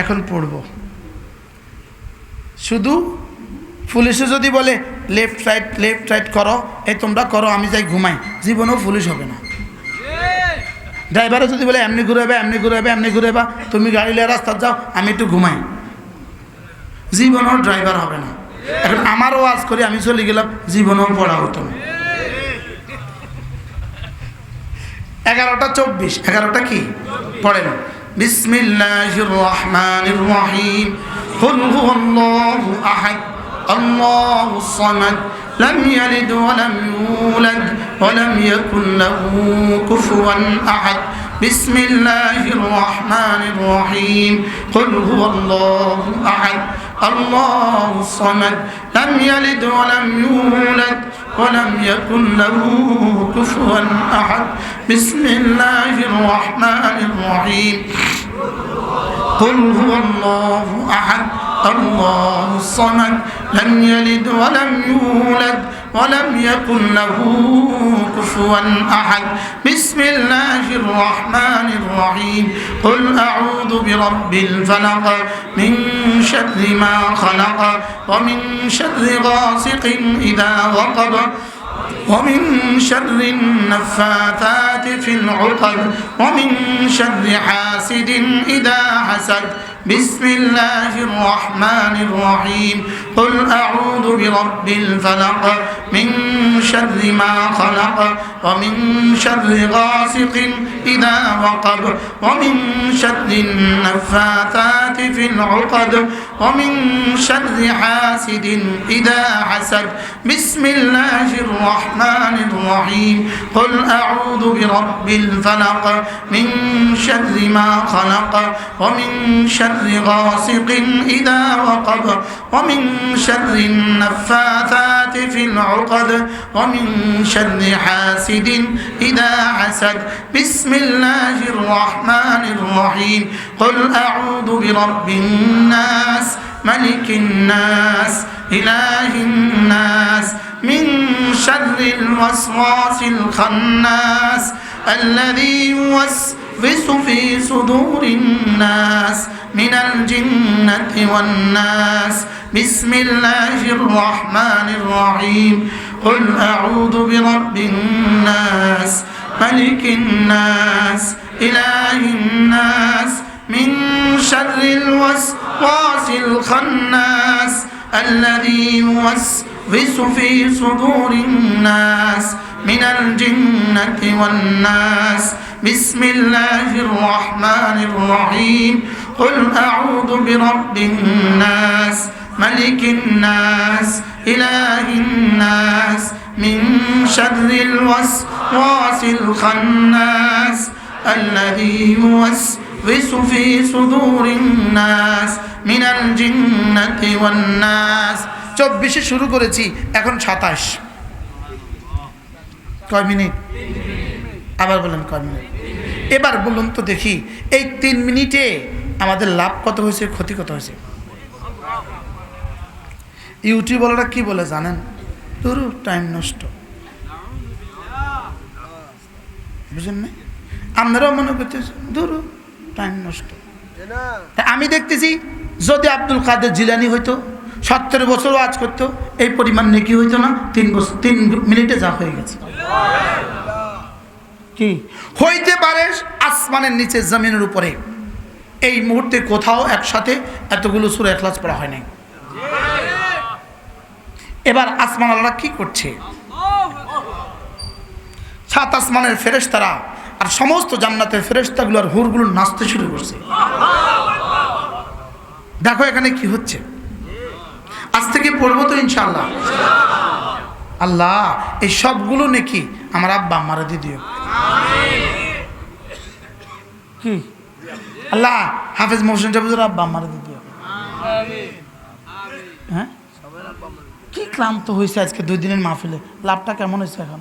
এখন পড়বো। শুধু পুলিশে যদি বলে লেফট রাইট করো, এই তোমরা করো, আমি যাই ঘুমাই, জীবনেও পুলিশ হবে না। ড্রাইভারে যদি বলে এমনি ঘুরাবে এমনি ঘুরাবে এমনি ঘুরাবা, তুমি গাড়ি লিয়ে রাস্তা যাও, আমি একটু ঘুমাই, জীবনেও ড্রাইভার হবে না। এখন আমারও ওয়াজ করি, আমি চলে গেলাম, জীবনেও পড়া হতো না। 11:24, 11টা কি পড়েন? বিসমিল্লাহির রহমানির রহিম। কুল হুয়াল্লাহু আহাদ আল্লাহুস সামাদ লাম ইয়ালিদ ওয়া লাম ইউলাদ ওয়া লাম ইয়াকুল লাহু কুফুয়ান আহাদ। বিসমিল্লাহির রহমানির রহিম। কুল হুয়াল্লাহু আহাদ আল্লাহুস সামাদ লাম ইয়ালিদ ওয়া লাম ইউলাদ ولم يكن له كفوا أحد بسم الله الرحمن الرحيم قل هو الله أحد الله الصمد لم يلد ولم يولد ولم يكن له كفوا أحد بسم الله الرحمن الرحيم قل أعوذ برب الفلق من شر ما خلق ومن شر غاسق إذا وقب ومن شر النفاثات في العقد ومن شر حاسد إذا حسد بسم الله الرحمن الرحيم قل أعوذ برب الفلق من شر ما خلق ومن شر غاسق إذا وقب ومن شر النفاثات في العقد ومن شر حاسد إذا حسد بسم الله الرحمن الرحيم قل أعوذ برب الفلق من شر ما خلق ومن شر غاسق إذا وقب ومن شر النفاثات في العقد ومن شر حاسد إذا حسد بسم الله الرحمن الرحيم قل أعوذ برب الناس ملك الناس إله الناس من شر الوسواس الخناس الذي يوسوس في صدور الناس من الجنة والناس بسم الله الرحمن الرحيم قل أعوذ برب الناس ملك الناس إله الناس من شر الوسواس الخناس الذي يوسوس في صدور الناس من الجنة والناس بسم الله الرحمن الرحيم قل أعوذ برب الناس ملك الناس إله الناس من شر الوسواس الخناس الذي يوسوس في صدور الناس من الجنة والناس 24 শুরু করেছি, এখন 27। কয় মিনিট? আবার বলেন কয় মিনিট? এবার বলুন তো দেখি, এই 3 মিনিটে আমাদের লাভ কত হয়েছে, ক্ষতি কত হয়েছে? ইউটিউবাররা কি বলে জানেন? পুরো টাইম নষ্ট। বুঝেন না? আপনারাও মনে করতেছেন ধরো টাইম নষ্ট। আমি দেখতেছি যদি আব্দুল কাদের জিলানী হইতো 70 বছর ওয়াজ করতো, এই পরিমাণ নেকি হইতো না? 3 মিনিটে যা হয়ে গেছে। কি হইতে পারে? আসমানের নিচে জমিনের উপরে এই মুহূর্তে কোথাও একসাথে এতগুলো সূরা ইখলাস পড়া হয় নাই। এবার আসমান আল্লাহ কি করছে? 7 আসমানের ফেরেশতারা আর সমস্ত জান্নাতের ফেরেশতাগুলো আর হুরগুলো নাচতে শুরু করছে। দেখো এখানে কি হচ্ছে। আজ থেকে পড়বো তো ইনশাআল্লাহ। আল্লাহ এই সবগুলো নাকি আমার আব্বা আম্মারে দিয়ে দিও। কি আল্লাহ হাফেজ মোহসিন সাহেবের আব্বা আম্মারে দিয়ে দিও। হ্যাঁ কি ক্লান্ত হয়েছে আজকে 2 দিনের মাহফিলে। লাভটা কেমন হয়েছে এখন?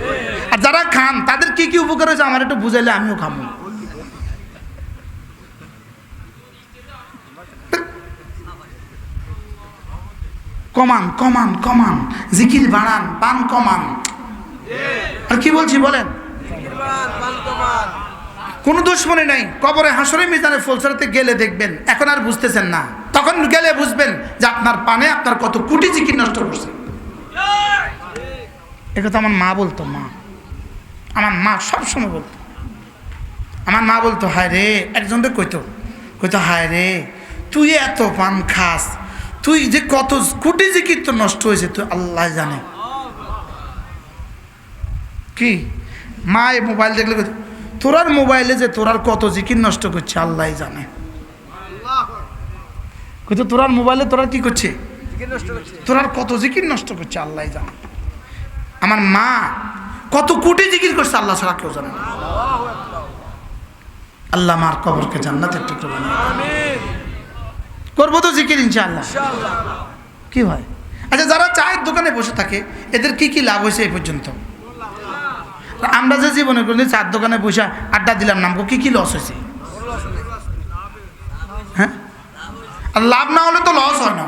আর যারা খান তাদের কি কি উপকার হয়েছে আমার একটু বুঝাইলে আমিও খাবো। কমান কমান কমান, জিকির বাড়ান, পান কমান। আর কি বলছি বলেন? কোনো দুশ্মনী নাই। কবরে হাসরে মিজানে ফুলসরাতে গেলে দেখবেন, এখন আর বুঝতেছেন না, তখন গেলে বুঝবেন যে আপনার পানে আপনার কত কোটি জিকির নষ্ট করছে। একথা আমার মা বলতো, আমার মা সবসময় বলতো। আমার মা বলতো, হায় রে, একজনকে কইতো হায় রে, তুই এত পান খাস, তুই যে কত কোটি জিকির তো নষ্ট হয়েছে তুই আল্লাহ জানে। কি মা এই মোবাইল দেখলে তোরার মোবাইলে যে তোরার কত জিকির নষ্ট করছে আল্লাহ জানে। কিন্তু তোরার মোবাইলে তোরা কি করছে, তোরার কত জিকির নষ্ট করছে আল্লাহ জানে। আমার মা কত কোটি জিকির করছে আল্লাহ ছাড়া কেউ জানে না। আল্লাহ মার কবরকে জান্নাতের টুকরো বানায়। করবো তো জিকির ইনশাআল্লাহ। কি হয়? আচ্ছা, যারা চায়ের দোকানে বসে থাকে এদের কি কি লাভ হয়েছে এই পর্যন্ত? আমরা যে জীবনে কোনদিন চায়ের দোকানে বসে আড্ডা দিলাম না, আমাকে কি কি লস হয়েছে? হ্যাঁ, আর লাভ না হলে তো লস হয় না।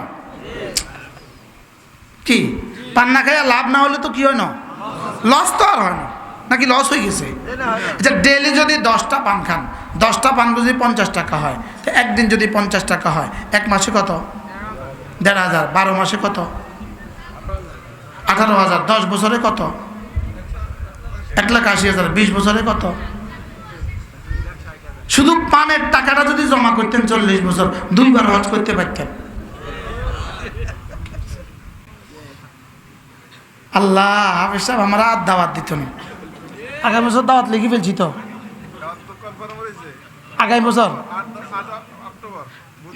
কি পান্না খাইয়া লাভ না হলে তো কি হয় না, লস তো আর হয় না, নাকি লস হয়ে গেছে? আচ্ছা, ডেলি যদি 10টা পান খান, 10টা পান যদি 50 টাকা হয়, তো একদিন যদি 50 টাকা হয়, এক মাসে কত? 1500। 12 মাসে কত? 18,000। 10 বছরে কত? 1,80,000। 20 বছরে কত? শুধু পানের টাকাটা যদি জমা করতেন 40 বছর, 2বার হজ করতে পারতেন। আল্লাহ হাফেজ সাহেব আমার আর দাওয়াত দিত না। আগামী বছর দাওয়াত লিখে ফেলছি তো, আগামী বছর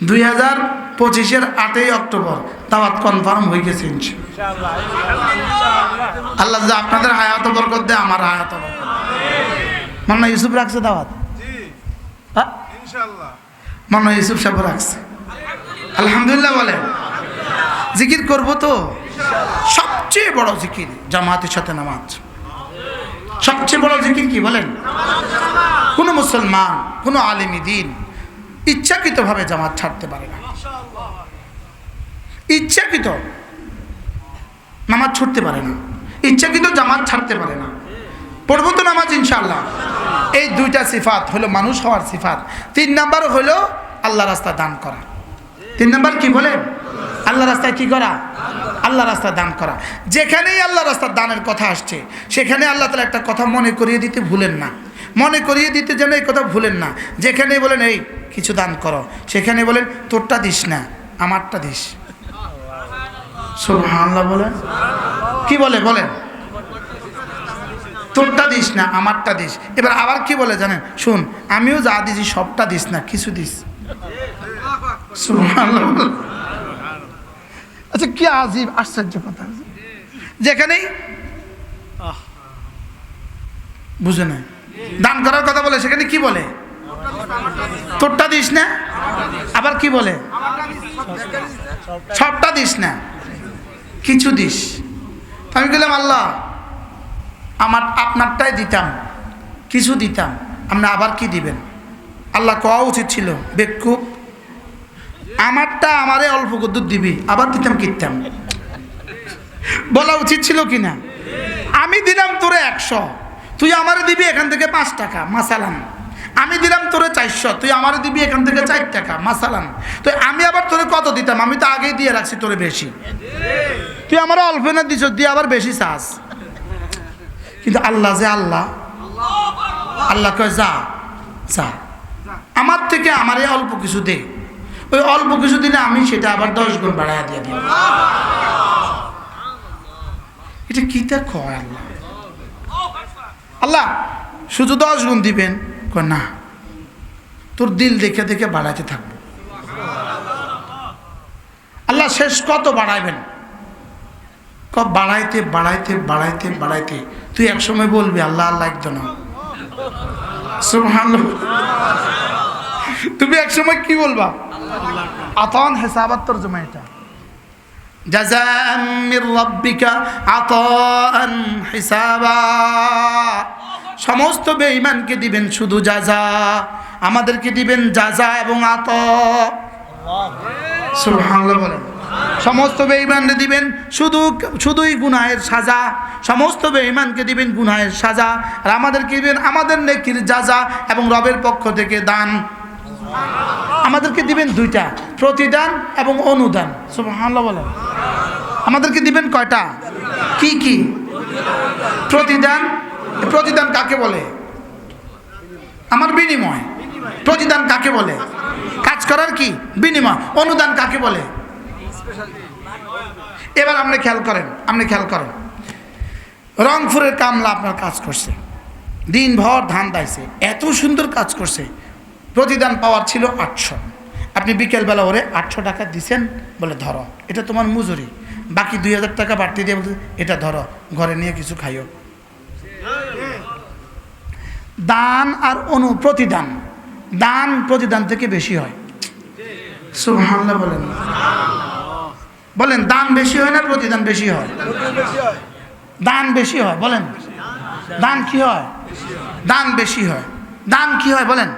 2025-এর 8ই অক্টোবর দাওয়াত কনফার্ম হয়ে গেছে ইনশাআল্লাহ। আল্লাহ যে আপনাদের হায়াত বরকত দেয়, আমার হায়াত বরকত। মান্না ইউসুফ রাখছে দাওয়াত, মান্না ইউসুফ সাহেব রাখছে। আলহামদুলিল্লাহ বলেন। জিকির করবো তো। সবচেয়ে বড় জিকির জামাতের সাথে নামাজ। সবচেয়ে বড় জিকির কি বলেন? কোনো মুসলমান, কোনো আলেমী দ্বীন ইচ্ছাকৃতভাবে জামাত ছাড়তে পারে না। ইচ্ছাকৃত নামাজ ছুটতে পারে না, ইচ্ছাকৃত জামাত ছাড়তে পারে না। পড়বো তো নামাজ ইনশাআল্লাহ। এই 2টা সিফাত হলো মানুষ হওয়ার সিফাত। 3 নাম্বার হলো আল্লাহ রাস্তা দান করা। 3 নাম্বার কি বলেন? আল্লাহ রাস্তায় কি করা? আল্লাহ রাস্তা দান করা। যেখানেই আল্লাহ রাস্তার দানের কথা আসছে সেখানে আল্লাহ তাআলা একটা কথা মনে করিয়ে দিতে ভুলেন না, মনে করিয়ে দিতে যেন এই কথা ভুলেন না। যেখানেই বলেন এই কিছু দান করো, সেখানে বলেন তোরটা দিস না, আমারটা দিস। সুবহানাল্লাহ বলেন। কি বলে বলেন? তোরটা দিস না, আমারটা দিস। এবার আবার কি বলে জানেন? শুন, আমিও যা দিছি সবটা দিস না, কিছু দিস। সুবহানাল্লাহ। আচ্ছা, কি আজীব আশ্চর্য কথা। যেখানেই বুঝে না দান করার কথা বলে সেখানে কি বলে? তোরটা দিস না, আবার কি বলে? সবটা দিস না, কিছু দিস। আমি বললাম আল্লাহ আপনারটাই দিতাম, কিছু দিতাম, আপনি আবার কি দিবেন? আল্লাহ কওয়া উচিত ছিল বেকুব, আমারটা আমারে অল্প কদ্দুর দিবি, আবার দিতাম কিতাম। বলা উচিত ছিল কিনা? আমি দিলাম তোরে 100, তুই আমারে দিবি এখান থেকে 5 টাকা মাসালান। আমি দিলাম তোরে 400, তুই আমারে দিবি এখান থেকে 4 টাকা মাসালান। তো আমি আবার তোরে কত দিতাম? আমি তো আগেই দিয়ে রাখছি তোরে বেশি, তুই আমার অল্প না দিছ, দিয়ে আবার বেশি চাস। কিন্তু আল্লাহ যে আল্লাহ, আল্লাহ কয় যা যা, আমার থেকে আমারে অল্প কিছু দে। ওই অল্প কিছু দিলে আমি সেটা আবার 10 গুণ বাড়ায় দিয়ে দিই। এটা কি তা কয় আল্লাহ? আল্লাহ শুধু 10 গুণ দিবেন? কয় না, তোর দিল দেখে দেখে বাড়াইতে থাকবো। আল্লাহ শেষ কত বাড়াইবেন? বাড়াইতে বাড়াইতে বাড়াইতে বাড়াইতে তুই একসময় বলবি আল্লাহ আল্লাহ একজন। সুবহানাল্লাহ। তুমি একসময় কি বলবা? আতান হিসাবাত তরজমা এটা। জাযাআম মির রাব্বিকা আতাআন হিসাবা। সমস্ত বেঈমানকে দিবেন শুধু জাযা, আমাদেরকে দিবেন জাযা এবং আতা। সুবহানাল্লাহ বলেন। সমস্ত বেঈমানকে দিবেন শুধুই গুনাহের সাজা, সমস্ত বেঈমানকে দিবেন গুনাহের সাজা, আর আমাদেরকে দিবেন আমাদের নেকির জাযা এবং রবের পক্ষ থেকে দান। আমাদেরকে দিবেন দুইটা, প্রতিদান এবং অনুদান। সুবহানাল্লাহ বলেন। আমাদেরকে দিবেন কয়টা? কি কি? প্রতিদান। প্রতিদান কাকে বলে? আমার বিনিময়। প্রতিদান কাকে বলে? কাজ করার কি বিনিময়। অনুদান কাকে বলে? এবার আপনি খেয়াল করেন, রংপুরের কামলা আপনার কাজ করছে, দিনভর ধান দাইছে, এত সুন্দর কাজ করছে, প্রতিদান পাওয়ার ছিল 800। আপনি বিকেলবেলা ওরে 800 টাকা দিছেন, বলে ধরো এটা তোমার মজুরি, বাকি 2000 টাকা বাড়তি দিয়ে বলতে এটা ধরো ঘরে নিয়ে কিছু খাইও। দান আর প্রতিদান, দান প্রতিদান থেকে বেশি হয়। সুবহানাল্লাহ বলেন। বলেন দান বেশি হয় না প্রতিদান বেশি হয়? দান বেশি হয়। বলেন দান কি হয়? দান বেশি হয়। দান কি হয় বলেন?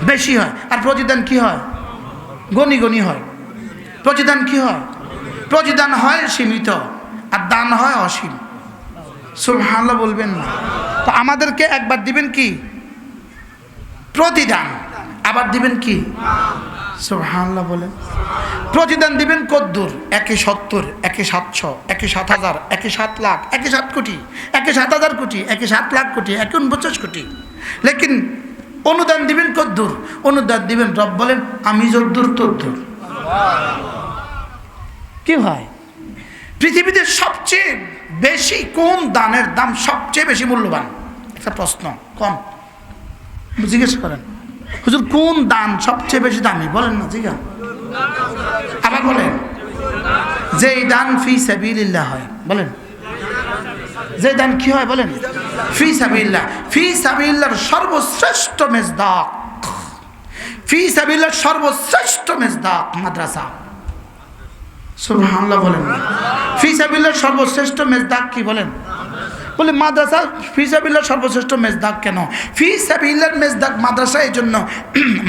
বেশি হয়। আর প্রতিদান কি হয়? গনি গনি হয়। প্রতিদান কি হয়? প্রতিদান হয় সীমিত, আর দান হয় অসীম। সুবহানাল্লাহ বলবেন না? তো আমাদেরকে একবার দিবেন কি? প্রতিদান। আবার দিবেন কি? সুবহানাল্লাহ বলেন। প্রতিদান দিবেন কদ্দুর? 1/70, 1/700, 1/7000, 1/7 লাখ, 1/7 কোটি, 1/7000 কোটি, 1/7 লাখ কোটি, 1/49 কোটি। লেকিন অনুদান দিবেন কদ্দুর? অনুদান দিবেন রব বলেন আমি যদ্দুর তদ্দুর। কি হয়? পৃথিবীতে সবচেয়ে বেশি কোন দানের দাম সবচেয়ে বেশি মূল্যবান? একটা প্রশ্ন কম জিজ্ঞেস করেন, হুজুর কোন দান সবচেয়ে বেশি দামি? বলেন না, জিজ্ঞাসা আবার বলেন। যেই দান ফি সাবিলিল্লাহ হয়। বলেন যে দান কি হয়? বলেন ফি সাবিলিল্লাহ। ফি সাবিলিল্লাহর সর্বশ্রেষ্ঠ মেজদাক, ফি সাবিলিল্লাহর সর্বশ্রেষ্ঠ মেজদাক মাদ্রাসা। সুবহানাল্লাহ বলেন। ফি সাবিলিল্লাহর সর্বশ্রেষ্ঠ মেজদাক কি? বলেন। বলে মাদ্রাসা ফি সাবিলিল্লাহর সর্বশ্রেষ্ঠ মেজদাক কেন? ফি সাবিলিল্লাহর মেজদাক মাদ্রাসা এই জন্য,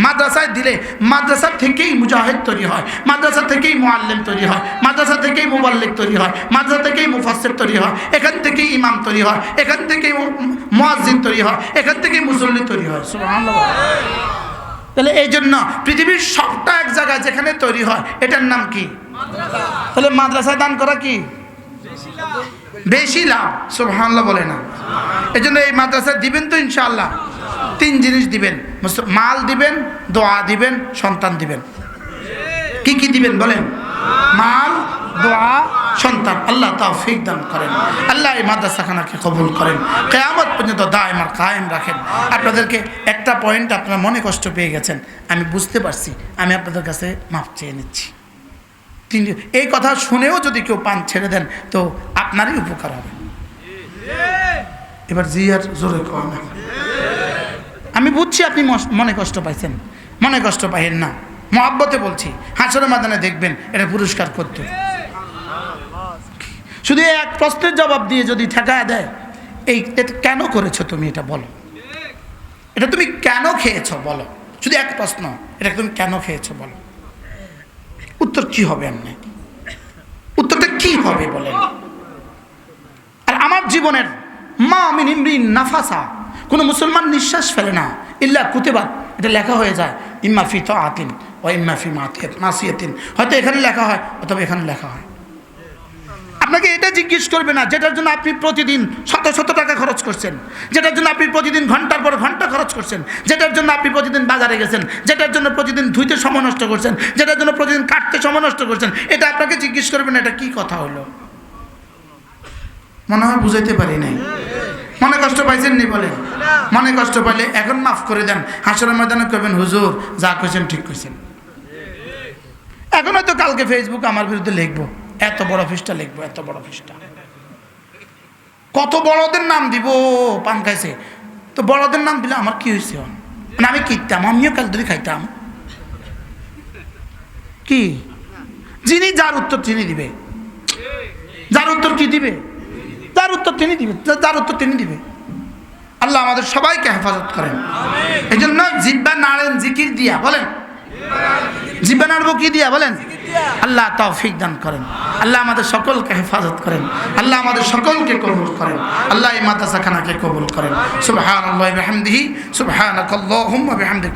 মাদ্রাসায় দিলে মাদ্রাসা থেকেই মুজাহিদ তৈরি হয়, মাদ্রাসা থেকেই মুআল্লিম তৈরি হয়, মাদ্রাসা থেকেই মুবাল্লিগ তৈরি হয়, মাদ্রাসা থেকেই মুফাসসির তৈরি হয়, এখান থেকেই ইমাম তৈরি হয়, এখান থেকেই মুয়াজ্জিন তৈরি হয়, এখান থেকেই মুসল্লি তৈরি হয়। সুবহানাল্লাহ। তাহলে এই জন্য পৃথিবীর সবটা এক জায়গায় যেখানে তৈরি হয় এটার নাম কি? তাহলে মাদ্রাসায় দান করা কি বেশি লাভ? সুবহানাল্লাহ বলে না? এই জন্য এই মাদ্রাসায় দিবেন তো ইনশাআল্লাহ 3 জিনিস দিবেন, মাল দিবেন, দোয়া দিবেন, সন্তান দিবেন। কি কি দিবেন বলেন? মাল, দোয়া, সন্তান। আল্লাহ তৌফিক দান করেন। আল্লাহ এই মাদ্রাসাখানাকে কবুল করেন, কিয়ামত পর্যন্ত দায়েম আর কায়েম রাখেন। আপনাদেরকে একটা পয়েন্ট আপনারা মনে কষ্ট পেয়ে গেছেন, আমি বুঝতে পারছি, আমি আপনাদের কাছে মাফ চেয়ে নিচ্ছি। এই কথা শুনেও যদি কেউ পান ছেড়ে দেন তো আপনারই উপকার হবে। এবার জি আর জোরে কম। আমি বুঝছি আপনি মনে কষ্ট পাইছেন, মনে কষ্ট পাইেন না, মহব্বতে বলছি। হাসরের ময়দানে দেখবেন এটা পুরস্কার করতে। শুধু এক প্রশ্নের জবাব দিয়ে যদি ঠেকায় দেয়, এটা কেন করেছো তুমি, এটা বলো, এটা তুমি কেন খেয়েছো বলো, শুধু এক প্রশ্ন, এটা তুমি কেন খেয়েছো বলো, উত্তর কি হবে? এমনি উত্তরটা কি হবে বলেন? আর আমার জীবনের মা মিন ইমরিন নাফাসা, কোনো মুসলমান নিঃশ্বাস ফেলে না ইল্লা কুতিবাত, এটা লেখা হয়ে যায় ইম্মা ফি তাআতিন ওয়া ইম্মা ফি মাসিয়াতিন। হয়তো এখানে লেখা হয় অথবা এখানে লেখা হয়। আপনাকে এটা জিজ্ঞেস করবে না যেটার জন্য আপনি প্রতিদিন শত শত টাকা খরচ করছেন, যেটার জন্য আপনি প্রতিদিন ঘন্টার পর ঘন্টা খরচ করছেন, যেটার জন্য আপনি প্রতিদিন বাজারে গেছেন, যেটার জন্য প্রতিদিন ধুইতে সময় নষ্ট করছেন, যেটার জন্য প্রতিদিন কাটতে সময় নষ্ট করছেন, এটা আপনাকে জিজ্ঞেস করবেন এটা কি কথা হলো? মনে হয় বুঝাইতে পারি নাই। মনে কষ্ট পাইছেন নি বলেন? মনে কষ্ট পাইলে এখন মাফ করে দেন, হাসরের ময়দানে করবেন হুজুর যা কইছেন ঠিক কইছেন। এখন হয়তো কালকে ফেসবুক আমার বিরুদ্ধে লিখবো, এত বড় ফিসটা লিখবো, এত বড় ফিসটা, কত বড়দের নাম দিব, পান খাইছে তো বড়দের নাম দিলে আমার কি হয়েছে? মানে আমি কিনতাম, আমিও কাল ধরে খাইতাম। কি যিনি যার উত্তর তিনি দিবে, যার উত্তর কি দিবে? যার উত্তর তিনি দিবে, যার উত্তর তিনি দিবে। আল্লাহ আমাদের সবাইকে হেফাজত করেন। এই জন্য জিব্বা নাড়েন জিকির দিয়া, বলেন জিব্বা নাড়বো কি দিয়া বলেন? আল্লাহ তৌফিক দান করেন। আল্লাহ আমাদের সকলকে হেফাজত করেন। আল্লাহ আমাদের সকলকে কবুল করেন। আল্লাহ এই মাদ্রাসাখানাকে কবুল করেন। সুবহানাল্লাহি ওয়া বিহামদিহি, সুবহানাকাল্লাহুম্মা বিহামদিক।